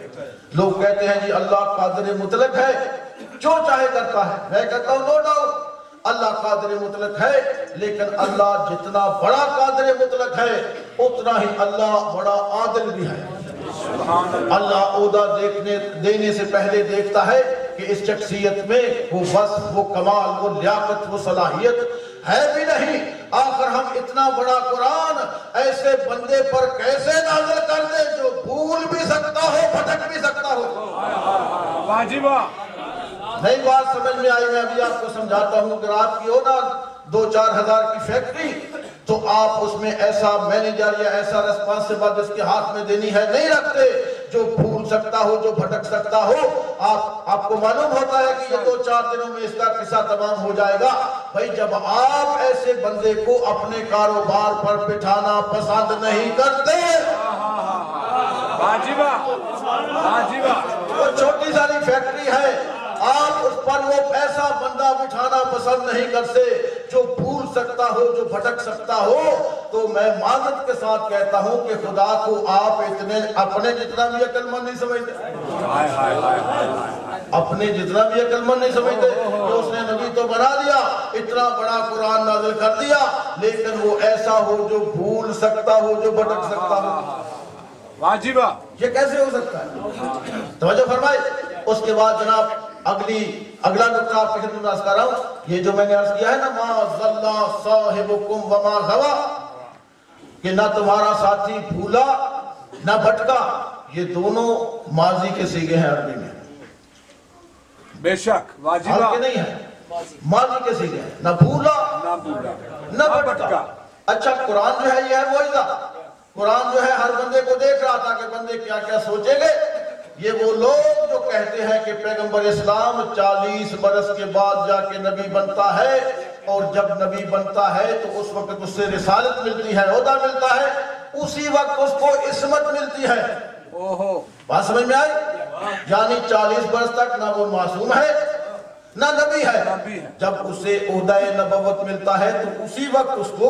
لوگ کہتے ہیں جی اللہ قادر مطلق ہے، جو چاہے کرتا ہے. میں کہتا ہوں نو ڈاؤٹ اللہ قادر مطلق ہے، لیکن اللہ جتنا بڑا قادر مطلق ہے اتنا ہی اللہ بڑا عادل بھی ہے. اللہ عہدہ دینے سے پہلے دیکھتا ہے کہ اس شخصیت میں وہ وصف، وہ کمال، وہ لیاقت، وہ صلاحیت ہے بھی نہیں. آخر ہم اتنا بڑا قرآن ایسے بندے پر کیسے نازل کر دیں جو بھول بھی سکتا ہو، بھٹک بھی سکتا ہو. واجبہ. نئی بات سمجھ میں آئی. میں ابھی آپ کو سمجھاتا ہوں کہ آپ کی ہو نا 2-4 ہزار کی فیکٹری، تو آپ اس میں ایسا مینیجر یا ایسا ریسپانسبل جس کے ہاتھ میں دینی ہے نہیں رکھتے جو بھول سکتا ہو، جو بھٹک سکتا ہو. آپ کو معلوم ہوتا ہے کہ یہ 2-4 دنوں میں اس کا قصہ تمام ہو جائے گا. بھائی جب آپ ایسے بندے کو اپنے کاروبار پر بٹھانا پسند نہیں کرتے، واجبہ واجبہ. وہ چھوٹی ساری فیکٹری ہے، آپ اس پر وہ ایسا بندہ بٹھانا پسند نہیں کرتے جو بھول سکتا ہو، جو بھٹک سکتا ہو. تو میں معذرت کے ساتھ کہتا ہوں کہ خدا کو آپ اتنے اپنے جتنا بھی عقل مند نہیں سمجھتے، اپنے جتنا بھی عقل مند نہیں سمجھتے کہ اس نے نبی تو بنا دیا، اتنا بڑا قرآن نازل کر دیا، لیکن وہ ایسا ہو جو بھول سکتا ہو، جو بھٹک سکتا ہو. واجبہ. یہ کیسے ہو سکتا ہے؟ توجہ فرمائے. اس کے بعد جناب اگلا نقطہ آپ کے خدمت میں عرض کر رہا ہوں. یہ جو میں نے عرض کیا ہے نا ما ضل صاحبکم وما غوا، کہ نہ تمہارا ساتھی بھولا نہ بھٹکا، یہ دونوں ماضی کے صیغے ہیں عربی میں. بے شک. واجبہ. حال کے نہیں ہے، ماضی کے صیغے ہیں. نہ بھولا نہ بھٹکا. اچھا قرآن جو ہے یہ ہے معجزہ. قرآن جو ہے ہر بندے کو دیکھ رہا تھا کہ بندے کیا کیا سوچیں گے. یہ وہ لوگ جو کہتے ہیں کہ پیغمبر اسلام 40 برس کے بعد جا کے نبی بنتا ہے، اور جب نبی بنتا ہے تو اس وقت اس سے رسالت ملتی ہے، عہدہ ملتا ہے، اسی وقت اس کو عصمت ملتی ہے. بات سمجھ میں آئی؟ یعنی 40 برس تک نہ وہ معصوم ہے نہ نبی ہے. جب اسے عہدہ نبوت ملتا ہے تو اسی وقت اس کو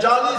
40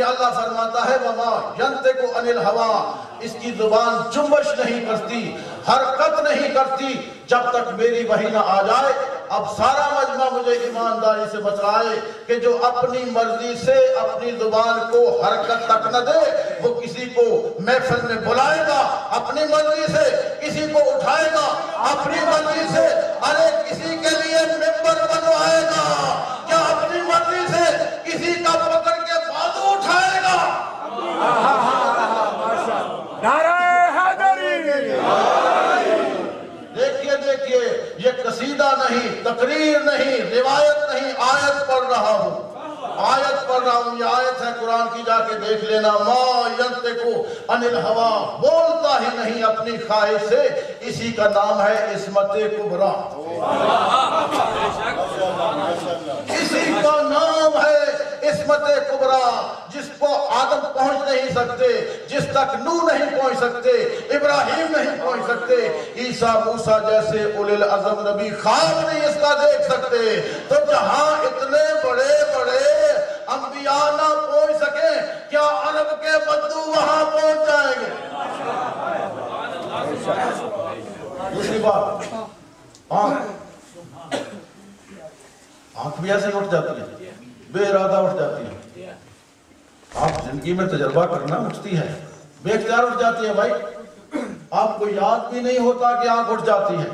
کہ اللہ فرماتا ہے وما ینطق عن الہوا، اس کی زبان جنبش نہیں کرتی، حرکت نہیں کرتی جب تک میری وحی نہ آ جائے۔ اب سارا مجمع مجھے ایمانداری سے بتلائے کہ جو اپنی مرضی سے اپنی زبان کو حرکت تک نہ دے، وہ کسی کو محفل میں بلائے گا اپنی مرضی سے، کسی کو اٹھائے گا اپنی مرضی سے، ارے کسی کے لیے ممبر بنوائے گا کیا اپنی مرضی سے، کسی کا پکڑ کے بازو اٹھائے گا۔ نعرہ حیدری، دیکھیے دیکھیے، یہ قصیدہ نہیں، تقریر نہیں، روایت نہیں، آیت پڑھ رہا ہوں، آیت پڑھ رہا ہوں۔ یہ آیت ہے قرآن کی، جا کے دیکھ لینا۔ ما ینطق عن الہوا، بولتا ہی نہیں اپنی خواہش سے، اسی کا نام ہے عصمت کبریٰ، اسی کا نام ہے عصمت کبریٰ، جس کو آدم پہنچ نہیں سکتے، جس تک نوح نہیں پہنچ سکتے، ابراہیم نہیں پہنچ سکتے، عیسیٰ موسیٰ جیسے اولی العزم نبی خواب نہیں اس کا دیکھ سکتے، تو جہاں اتنے بڑے بڑے انبیاء نہ پہنچ سکیں، کیا عرب کے بدو وہاں پہنچ جائیں گے؟ دوسری بات، آنکھ بھی ایسے اٹھ جاتی ہے، بے ارادہ اٹھ جاتی ہے۔ آپ زندگی میں تجربہ کرنا، اٹھتی ہے، بے اختیار اٹھ جاتی ہے بھائی، آپ کو یاد بھی نہیں ہوتا کہ آنکھ اٹھ جاتی ہے،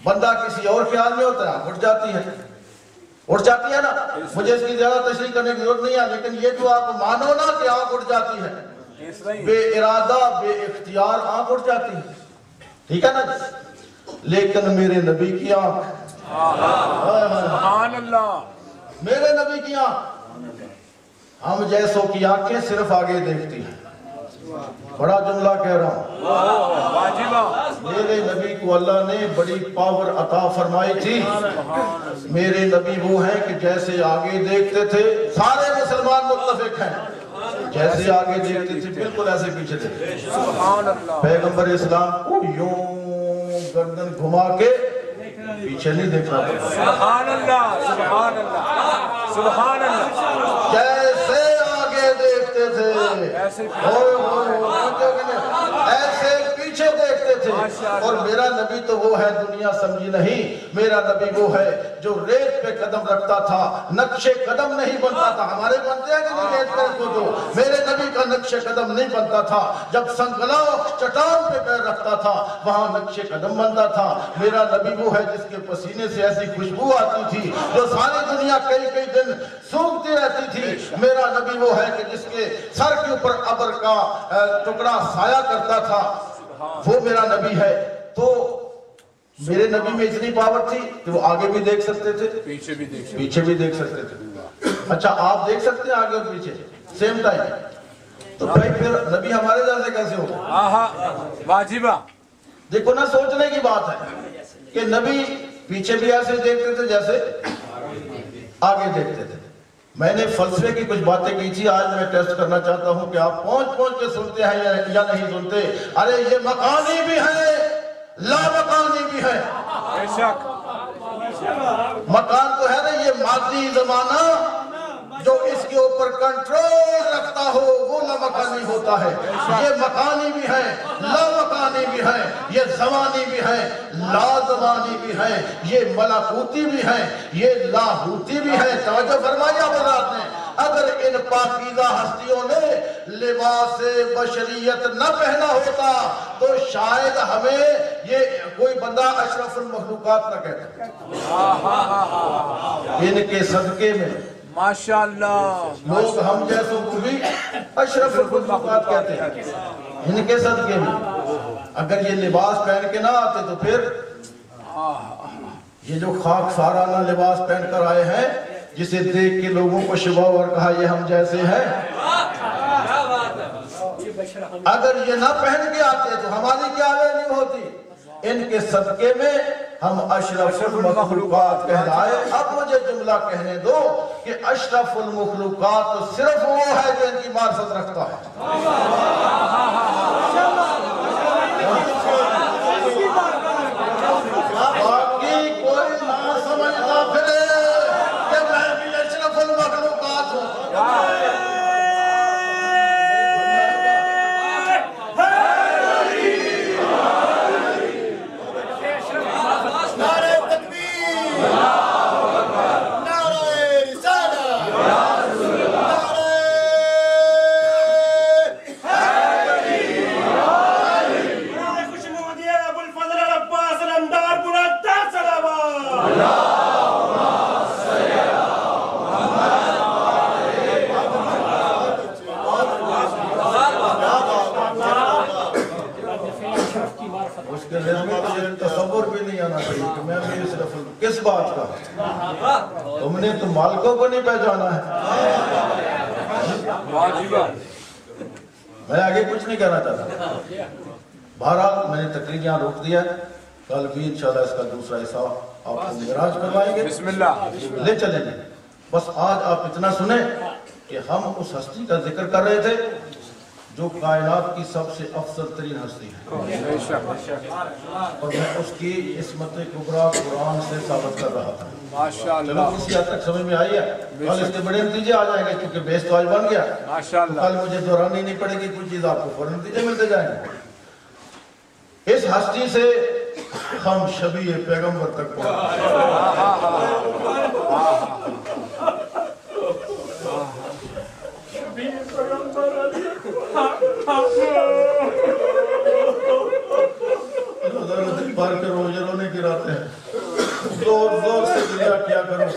بندہ کسی اور خیال میں ہوتا ہے، آنکھ اٹھ جاتی ہے نا۔ مجھے اس کی زیادہ تشریح کرنے کی ضرورت نہیں ہے، لیکن یہ جو آپ مانو نا کہ آنکھ اٹھ جاتی ہے، بے ارادہ بے اختیار آنکھ اٹھ جاتی ہے، ٹھیک ہے نا۔ لیکن میرے نبی کی آنکھ، سبحان اللہ، میرے نبی کی آنکھ، ہم جیسوں کی آنکھیں صرف آگے دیکھتی ہیں۔ بڑا جملہ کہہ رہا ہوں، میرے نبی کو اللہ نے بڑی پاور عطا فرمائی تھی۔ میرے نبی وہ ہیں کہ جیسے آگے دیکھتے تھے، سارے مسلمان متفق ہیں، جیسے آگے دیکھتے تھے بالکل ایسے پیچھے دیکھتے تھے۔ پیغمبر اسلام کو یوں گردن گھما کے پیچھے نہیں دیکھنا پڑتا، سبحان اللہ، سبحان اللہ، سبحان اللہ، جیسے آگے دیکھتے تھے ایسے پیچھے دیکھتے تھے۔ اور میرا نبی تو وہ ہے، دنیا سمجھی نہیں، میرا نبی وہ ہے جو ریت پہ قدم رکھتا تھا، نقش قدم نہیں بنتا تھا۔ ہمارے بنتے ہیں کہ نہیں ریت پہ کو، میرے نبی کا نقش قدم نہیں بنتا تھا، جب سنگلاؤ چٹان پہ پیر رکھتا تھا وہاں نقش قدم بنتا تھا۔ میرا نبی وہ ہے جس کے پسینے سے ایسی خوشبو آتی تھی جو ساری دنیا کئی کئی دن سونگتی رہتی تھی۔ میرا نبی وہ ہے کہ جس کے سر کے اوپر ابر کا ٹکڑا سایہ کرتا تھا، وہ میرا نبی ہے۔ تو میرے نبی میں اتنی پاور تھی کہ وہ آگے بھی دیکھ سکتے تھے، پیچھے بھی دیکھ سکتے تھے۔ اچھا آپ دیکھ سکتے ہیں آگے اور پیچھے سیم ٹائم، تو بھائی پھر نبی ہمارے جیسے کیسے ہوگا؟ واجبہ، دیکھو نا، سوچنے کی بات ہے کہ نبی پیچھے بھی ایسے دیکھتے تھے جیسے آگے دیکھتے تھے۔ میں نے فلسفے کی کچھ باتیں کی تھی، آج میں ٹیسٹ کرنا چاہتا ہوں کہ آپ پہنچ کے سنتے ہیں یا نہیں سنتے۔ ارے یہ مکانی بھی ہے، لا مکانی بھی ہے۔ بے شک، مکان تو ہے نا یہ مادی زمانہ جو اس کے اوپر کنٹرول رکھتا ہو، وہ لامکانی ہوتا ہے۔ یہ مکانی بھی ہے، لامکانی بھی ہے، یہ زمانی بھی ہے، لازمانی بھی ہے، یہ ملکوتی بھی ہے، یہ لاہوتی بھی ہے۔ توجہ فرمائی حضرات نے، اگر ان پاکیزہ ہستیوں نے لباس بشریت نہ پہنا ہوتا تو شاید ہمیں یہ کوئی بندہ اشرف المخلوقات نہ کہتا۔ ان کے صدقے میں ماشاءاللہ، لوگ ہم جیسوں کو بھی اشرف المخلوقات کہتے ہیں، ان کے صدقے میں۔ اگر یہ لباس پہن کے نہ آتے تو پھر یہ جو خاک سارانہ لباس پہن کر آئے ہیں، جسے دیکھ کے لوگوں کو شبہ اور کہا یہ ہم جیسے ہیں، اگر یہ نہ پہن کے آتے تو ہماری کیا ویلیو ہوتی؟ ان کے صدقے میں ہم اشرف المخلوقات کہلائے۔ اب مجھے جملہ کہنے دو کہ اشرف المخلوقات تو صرف وہ ہے جو ان کی معرفت رکھتا ہے۔ باقی کوئی نہ سمجھتا پھرے کہ میں بھی اشرف المخلوقات ہوں۔ بات کا، تم نے تو مالکوں کو نہیں پہچانا ہے۔ میں آگے کچھ نہیں کہنا چاہتا۔ بہرحال میں نے تقریر یہاں روک دیا ہے، کل بھی انشاءاللہ اس کا دوسرا حصہ آپ کو معراج کروائیں گے، بسم اللہ لے چلیں گے۔ بس آج آپ اتنا سنیں کہ ہم اس ہستی کا ذکر کر رہے تھے جو کائنات کی سب سے افضل ترین ہستی ہے، اور میں اس کی عصمت کبریٰ قرآن سے ثابت کر رہا تھا۔ چلو کسی حد تک سمجھ میں آئی ہے، کل اس کے بڑے نتیجے آ جائیں گے کیونکہ بیس تو آج بن گیا، کل مجھے دہرانی نہیں پڑے گی، کچھ چیز آپ کو فوراً نتیجے ملتے جائیں گے۔ اس ہستی سے ہم شبیہ پیغمبر تک پہنچے۔ دل بھر کے روزے رونے گراتے ہیں، زور زور سے گریا کیا کرو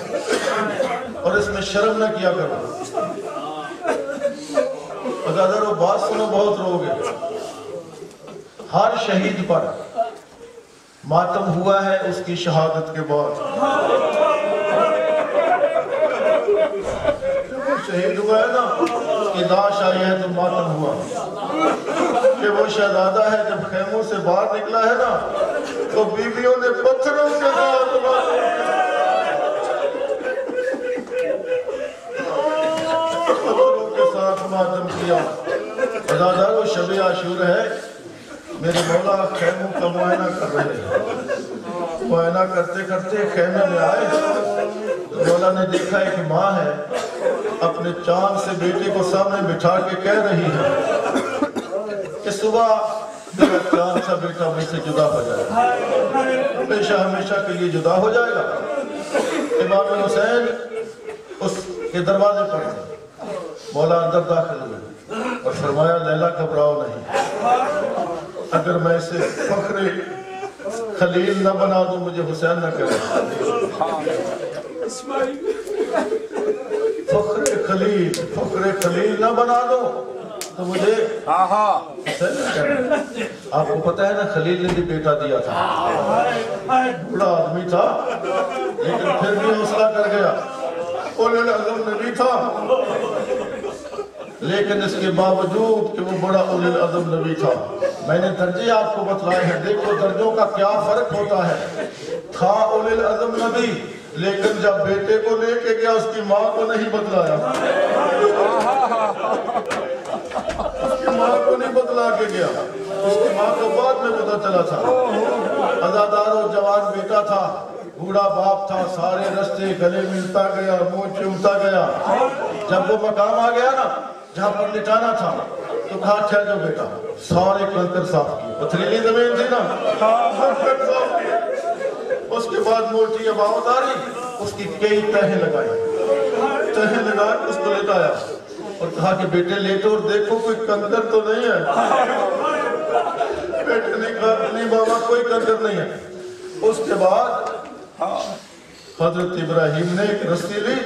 اور اس میں شرم نہ کیا کرو۔ اگر وہ بات سنو بہت رو گے۔ ہر شہید پر ماتم ہوا ہے اس کی شہادت کے بعد۔ جب وہ شہید ہوا ہے نا، اس کی لاش آئی ہے تو ماتم ہوا کہ وہ شہزادہ ہے۔ جب خیموں سے باہر نکلا ہے نا تو بیویوں نے پتھروں کے ساتھ ماتم کیا۔ عزادار وہ شب عاشور ہے، میرے مولا خیموں کا معائنہ کر رہے ہیں۔ معائنہ کرتے کرتے خیمے میں آئے تو مولا نے دیکھا ایک ماں ہے اپنے چاند سے بیٹے کو سامنے بٹھا کے کہہ رہی ہے کہ صبح میرا چاند سا بیٹا مجھ سے جدا ہو جائے گا، ہمیشہ ہمیشہ کے لیے جدا ہو جائے گا۔ امام حسین اس کے دروازے پر تھے، مولا اندر داخل ہوئے اور فرمایا لیلا گھبراؤ نہیں، اگر میں اسے فخر خلیل نہ بنا دوں مجھے حسین نہ کہے۔ فخر خلیل نہ بنا دوں تو مجھے حسین نہ کہے۔ آپ کو پتہ ہے نا خلیل نے بھی بیٹا دیا تھا، بڑا آدمی تھا لیکن پھر بھی حوصلہ کر گیا، اولو العزم نبی تھا لیکن اس کے باوجود کہ وہ بڑا اولو العزم نبی تھا۔ میں نے درجے آپ کو بتلائے ہیں، دیکھو درجوں کا کیا فرق ہوتا ہے۔ تھا اولو العزم نبی لیکن جب بیٹے کو لے کے گیا اس کی ماں کو نہیں بتلایا، اس کی ماں کو نہیں بتلا کے گیا، اس کی ماں کو بعد میں پتہ چلا تھا۔ عزادار و جوان بیٹا تھا، بوڑھا باپ تھا، سارے رستے گلے ملتا گیا، منہ چومتا گیا۔ جب وہ مقام آ گیا نا جہاں پر لٹانا تھا تو کہا ٹھہر جاؤ بیٹا، سارے کنکر صاف کیے، پتھریلی زمین تھی نا، کنکر صاف کیے۔ اس کے بعد موٹی اب آوازاری اس کی کئی تہیں لگائی، تہیں لگا کے اس کو لٹایا اور کہا کہ بیٹے لیٹو اور دیکھو کوئی کنکر تو نہیں ہے۔ بیٹے نے کہا نہیں بابا کوئی کنکر نہیں ہے۔ اس کے بعد حضرت ابراہیم نے ایک رسی لی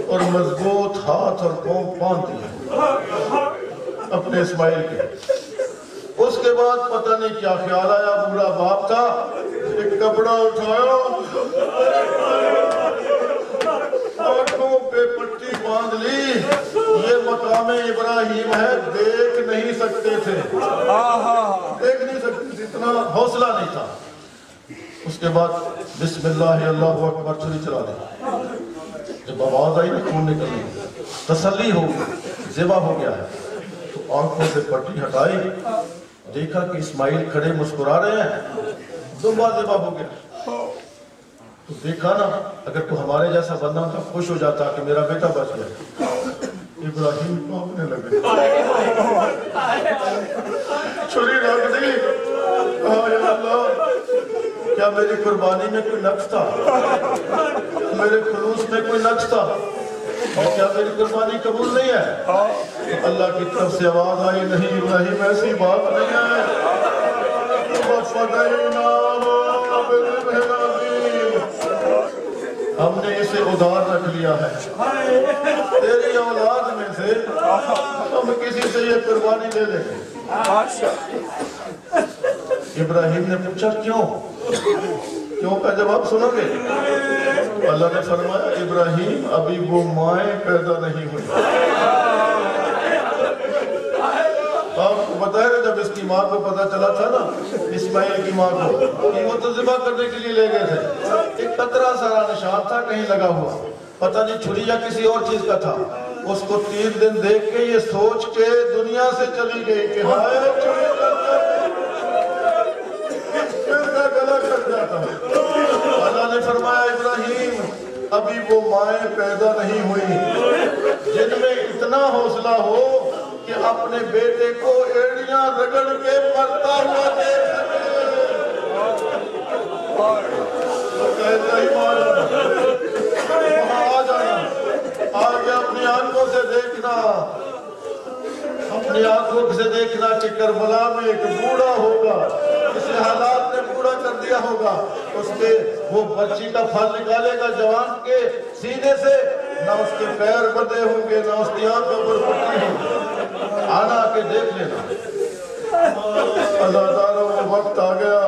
اور مضبوط ہاتھ اور پاؤں باندھ دیے اپنے اسماعیل کے۔ اس کے بعد پتہ نہیں کیا خیال آیا، بوڑھا باپ تھا، ایک کپڑا اٹھایا، آنکھوں پہ پٹی باندھ لی، یہ مقام ابراہیم ہے، دیکھ نہیں سکتے تھے، دیکھ نہیں سکتے تھے، اتنا حوصلہ نہیں تھا۔ اس کے بعد بسم اللہ اللہ اکبر چھری چلا دی، جب آواز آئی نا خون نکلنے تسلی ہو گئی، ذبح ہو گیا ہے تو آنکھوں سے پٹی ہٹائی، دیکھا کہ اسماعیل کھڑے مسکرا رہے ہیں، دمبا ذبح ہو گیا۔ تو دیکھا نا اگر تو ہمارے جیسا بندہ ہوتا خوش ہو جاتا کہ میرا بیٹا بچ گیا۔ ابراہیم کانپنے لگے، چھری رکھ دی، کہا یا اللہ کیا میری قربانی میں کوئی نقص تھا، میرے خلوص میں کوئی نقص تھا، کیا میری قربانی قبول نہیں ہے؟ اللہ کی طرف سے آواز آئی نہیں ابراہیم ایسی بات نہیں ہے، ہم نے اسے ادھار رکھ لیا ہے، تیری اولاد میں سے ہم کسی سے یہ قربانی لے لیں گے۔ ابراہیم نے پوچھا کیوں؟ کیوں کا جواب سنو گے؟ اللہ نے فرمایا ابراہیم ابھی وہ مائیں پیدا نہیں ہوئی. آپ کو پتا ہے جب اس کی ماں کو پتا چلا تھا نا اسماعیل کی ماں کو کہ وہ تو ذبح کرنے کے لیے لے گئے تھے, ایک قطرہ سارا نشان تھا کہیں لگا ہوا, پتہ نہیں چھری یا کسی اور چیز کا تھا. اس کو 3 دن دیکھ کے یہ سوچ کے دنیا سے چلی گئی کہ ہائے چھری کا گلا کٹ جاتا. اللہ نے فرمایا ابراہیم ابھی وہ مائیں پیدا نہیں ہوئی جن میں اتنا حوصلہ ہو کہ اپنے بیٹے کو ایڑیاں رگڑ کے مرتا ہوا دیکھ سکے. وہاں آ جانا, آگے اپنی آنکھوں سے دیکھنا, اپنی آنکھوں سے دیکھنا کہ کربلا میں ایک بوڑھا ہوگا, اسے حالات نے بوڑھا کر دیا ہوگا, اس کے وہ بچی کا پھل نکالے گا جوان کے سینے سے, نہ اس کے پیر بندھے ہوں گے نہ اس کی آنکھوں پر پٹی ہوگی. آنا آ کے دیکھ لینا. عزاداروں وہ وقت آ گیا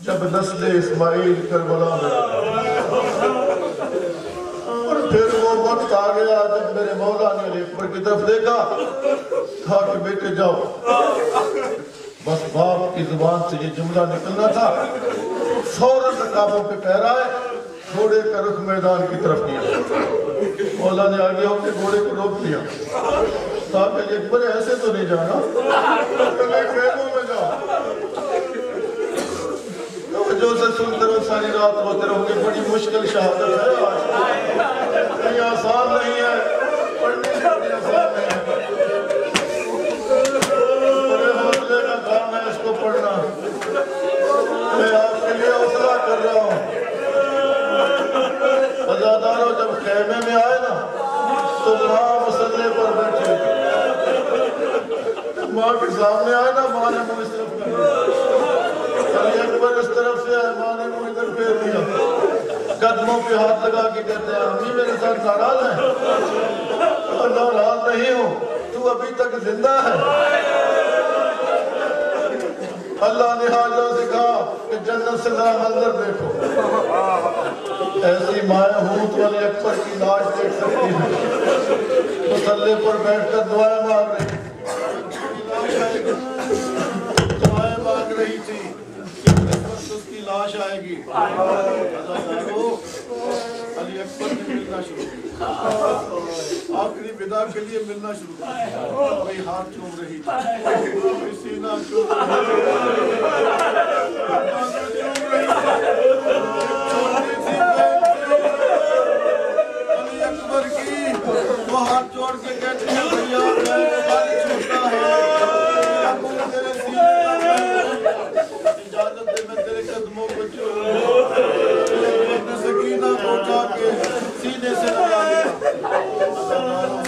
جب نسل اسماعیل کربلا میں, اور پھر وہ وقت آ گیا جب میرے مولا نے علی اکبر کی طرف دیکھا, کہا کہ بیٹے جاؤ. بس باپ کی زبان سے یہ جملہ نکلنا تھا, فوراً رکابوں پہ پیر آئے, گھوڑے کا رخ میدان کی طرف کیا. مولا نے آگے ہو کے گھوڑے کو روک دیا. صاحب علی اکبر ایسے تو نہیں جانا, خیموں میں جاؤ. جو سے سنتے رہو ساری رات ہوتے رہو گے, بڑی مشکل شہادت ہے آج, کہیں آسان نہیں ہے, پڑھنے سے بھی آسان نہیں ہے. بڑے حوصلے کا کام ہے اس کو پڑھنا. میں آپ کے لیے حوصلہ کر رہا ہوں. عزاداروں جب خیمے میں آئے نا تو ماں مسلح پر بیٹھے, ماں کے سامنے آئے نا, ماں نے منہ اس طرف کر دیا, علی اکبر اس طرف سے آئے, ماں نے منہ ادھر پھیر دیا, قدموں پہ ہاتھ لگا کے کہتے ہیں امی میرے ساتھ ناراض ہیں؟ ناراض نہیں ہوں, تو ابھی تک زندہ ہے. اللہ نے حاجہ سے کہا کہ جنت سے ذرا منظر دیکھو. ایسی مائیں ہوں تو علی اکبر کی لاش دیکھ سکتی ہیں, مسلح پر بیٹھ کر دعائیں مانگ رہی تھی اس کی لاش آئے گی. علی اکبر نے ملنا شروع کیا, آخری ودا کے لیے ملنا شروع کیا. کوئی ہاتھ چوم رہی تھی, کوئی سینہ چوم رہی تھی. علی اکبر کی وہ ہاتھ چھوڑ کے کہتے ہیں بھیا میں خالی چھوٹا ہے, تیرے سینے اجازت دے میں تیرے قدموں کو چھوڑوں. اپنے سکینہ کو اٹھا کے سینے سے لگا لیا.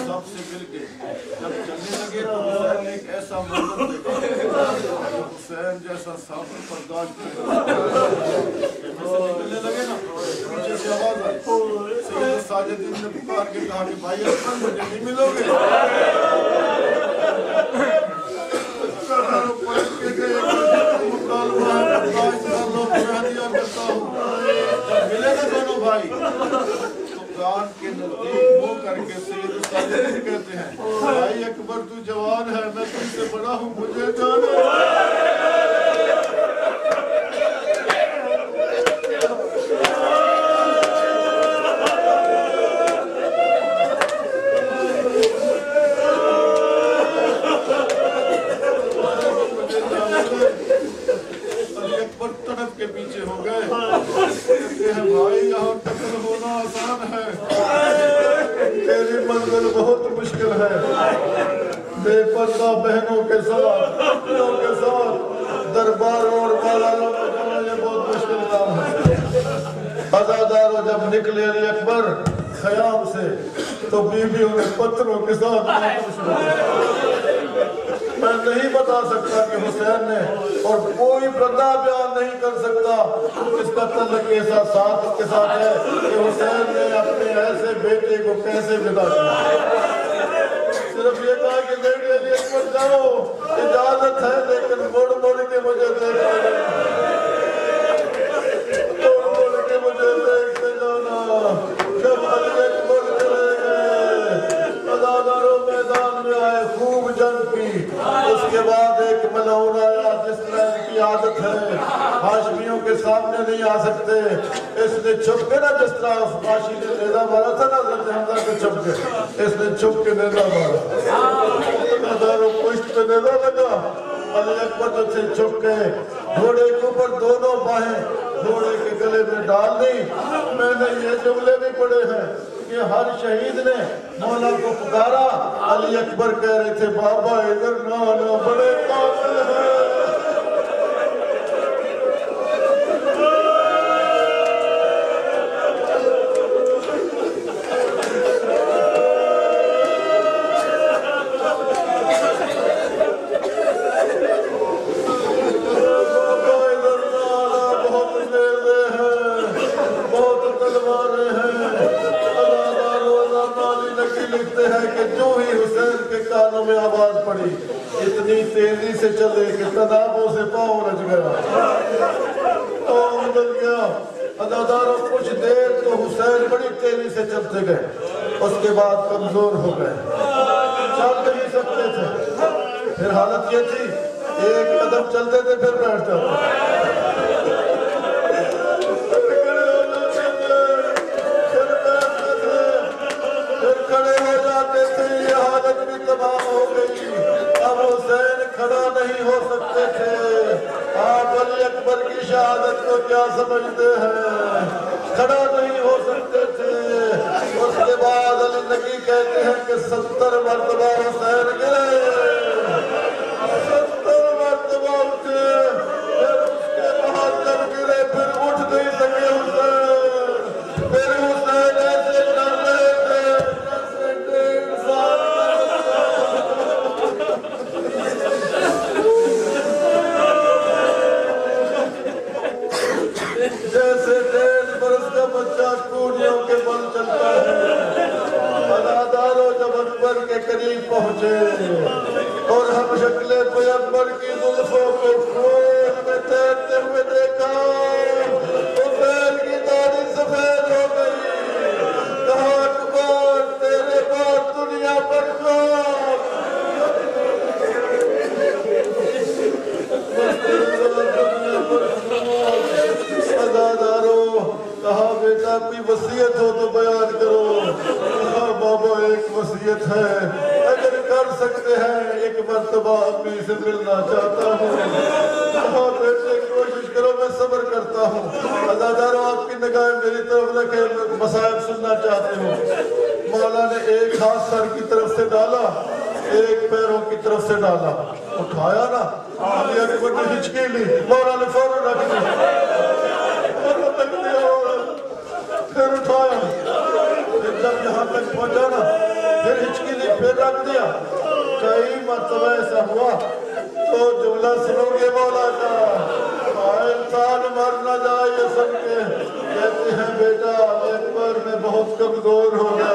سب سے مل کے جب چلنے لگے تو حسین نے ایک ایسا منظر دیکھا, حسین جیسا صابر برداشت نکلنے لگے نا, پیچھے سے آواز آئی, سید ساجدین نے پکار کے کہا کہ بھائی اکبر مجھے نہیں ملو گے. پلٹ کے گئے, مطالبہ ہے برداشت کر لو, میں دیا کرتا ہوں. جب ملے نا دونوں بھائی تو کان کے نزدیک منہ کر کے سید ساجدین کہتے ہیں بھائی اکبر تو جوان ہے, میں تم سے بڑا ہوں, مجھے جانے. کے پیچھے ہو گئے, کہتے ہیں بھائی یہاں قتل ہونا آسان ہے, تیری منزل بہت مشکل ہے. بے پردہ بہنوں کے ساتھ, اپنوں کے ساتھ درباروں اور بالاروں میں جانا یہ بہت مشکل کام ہے. عزاداروں جب نکلے علی اکبر خیام سے تو بیویوں نے پتھروں کے ساتھ میں نہیں بتا سکتا کہ حسین نے, اور کوئی بندہ بیان نہیں کر سکتا اس کا تعلق ایسا ساتھ کے ساتھ ہے کہ حسین نے اپنے ایسے بیٹے کو کیسے ودا کیا. صرف یہ کہا کہ بیٹے علی اکبر جاؤ, اجازت ہے لیکن مڑ مڑ کے مجھے دیکھ اس کے بعد ایک ملعون آیا جس طرح ان کی عادت ہے ہاشمیوں کے سامنے نہیں آ سکتے، اس نے چھپ کے نا جس طرح فاشی نے نیزہ مارا تھا نا حضرت حمزہ کے چھپ کے، اس نے چھپ کے نیزہ مارا، ہزاروں پشت پہ نیزہ لگا، علی اکبر جو سے چھپ گئے، گھوڑے کے اوپر دونوں باہیں گھوڑے کے گلے میں ڈال دی۔ میں نے یہ جملے بھی پڑھے ہیں کہ ہر شہید نے مولا کو پکارا، علی اکبر کہہ رہے تھے بابا ادھر نہ آنا، بڑے قاتل ہیں۔ اتنی تیزی سے چلے کہ تنابوں سے پاؤں رچ گیا، پاؤں بدل گیا۔ عزاداروں کچھ دیر تو حسین بڑی تیزی سے چلتے گئے، اس کے بعد کمزور ہو گئے، چل نہیں سکتے تھے۔ پھر حالت یہ تھی ایک قدم چلتے تھے پھر بیٹھ جاتے، پھر کھڑے ہو جاتے تھے، یہ حالت بھی تباہ ہو گئی۔ اب حسین کھڑا نہیں ہو سکتے تھے۔ آپ علی اکبر کی شہادت کو کیا سمجھتے ہیں؟ کھڑا نہیں ہو سکتے تھے۔ اس کے بعد علی نقی کہتے ہیں کہ 70 مرتبہ حسین گرے، 70 مرتبہ اٹھے، پھر اس کے بعد جب گرے پھر اٹھ نہیں سکے حسین، پھر حسین ایسے کر رہے تھے جیسے 1.5 سال جیسے 1.5 برس کا بچہ کوڑیوں کے بل چلتا ہے۔ عزاداروں جب اکبر کے قریب پہنچے اور ہم شکل پیغمبر کی زلفوں کو خون میں تیرتے ہوئے دیکھا، حسین کی داڑھی سفید ہو گئی، کہا اکبر تیرے بعد دنیا پر خواب، عزاداروں کہا بیٹا کوئی وصیت ہو تو بیان کرو۔ کہا بابا ایک وصیت ہے، اگر کر سکتے ہیں ایک مرتبہ امی سے ملنا چاہتا ہوں۔ کہا بیٹے کوشش کرو، میں صبر کرتا ہوں۔ عزاداروں آپ کی نگاہیں میری طرف رکھے، مصائب سننا چاہتے ہوں۔ مولا نے ایک ہاتھ سر کی طرف سے ڈالا، ایک پیروں کی طرف سے ڈالا، اٹھایا نا، علی اکبر نے ہچکی لی، مولا نے فوراً رکھ دیا، پھر اٹھایا، پھر جب یہاں تک پہنچا نا پھر ہچکی لی، پھر رکھ دیا۔ کئی مرتبہ ایسا ہوا تو جملہ سنو گے مولا کا، انسان مر نہ جائے یہ سن کے کہتے ہیں بیٹا علی اکبر میں بہت کمزور ہو گیا،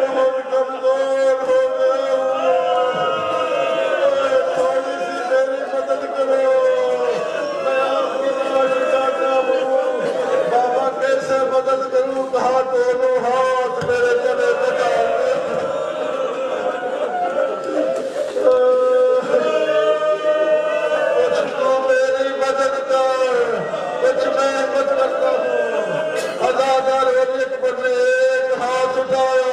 بہت کمزور ہو گیا، تھوڑی سی میری مدد کرو، میں آپ کی نماز چاہتا ہوں۔ بابا کیسے مدد کروں؟ کہا دونوں ہاتھ میرے گلے پہ ڈال دے، کچھ تو میری مدد کر، کچھ میں مدد کرتا ہوں۔ عزادار علی اکبر نے ایک ہاتھ اٹھایا،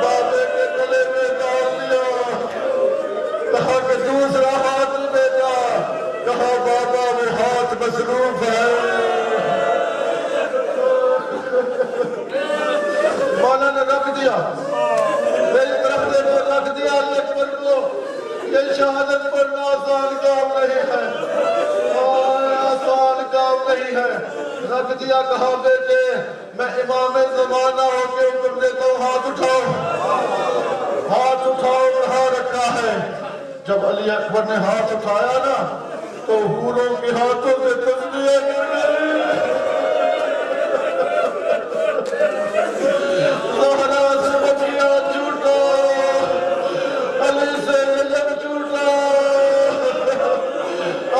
بابے کے گلے میں ڈال دیا، کہا کہ دوسرا ہاتھ بیٹا، کہا بابا میں ہاتھ مصروف ہے۔ مولا نے رکھ دیا، میری طرف دیکھو، رکھ دیا علی اکبر کو۔ یہ شہادت پڑھنا آسان کام نہیں ہے، آسان کام نہیں ہے۔ رکھ دیا، کہا بیٹے میں امام زمانہ ہو کے حکم دیتا ہوں، ہاتھ اٹھاؤ، ہاتھ اٹھاؤ، اڑھا رکھا ہے۔ جب علی اکبر نے ہاتھ اٹھایا نا تو حوروں کے ہاتھوں سے تسبیحیں گر گئی، زہرا سے بچیا جھوٹا، علی سے نجم جھوٹا،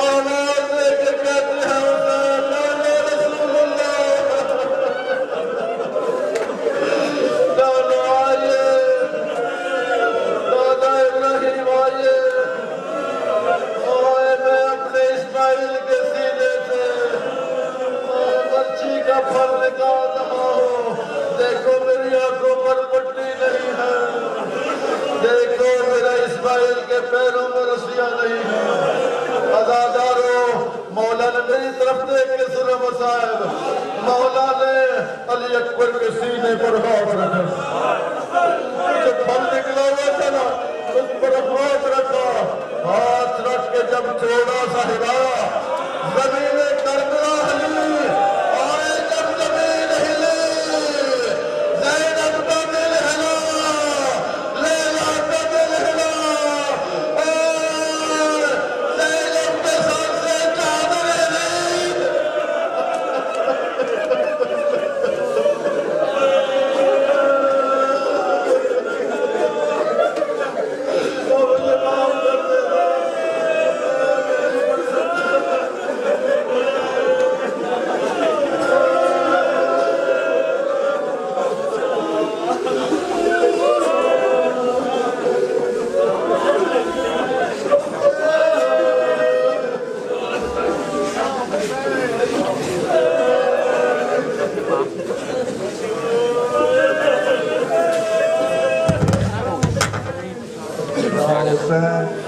آواز دے کے کہتے ہیں حسین یا رسول اللہ، چلو آئیے، دادا اسماعیل کے پیروں میں رسیاں نہیں ہیں عزاداروں مولا نے میری طرف دیکھ کے سنا مصائب مولا نے علی اکبر کے سینے پر ہاتھ رکھا جو پھل نکلا ہوا تھا نا اس پر ہاتھ رکھا ہاتھ رکھ کے جب چھوڑا سا ہلایا زمین کربلا ہلی آئے جب زمین ہلی زینب کا دل ہلا لیلا کا دل ہلا زینب کے ساتھ سے چادر ہلی حسین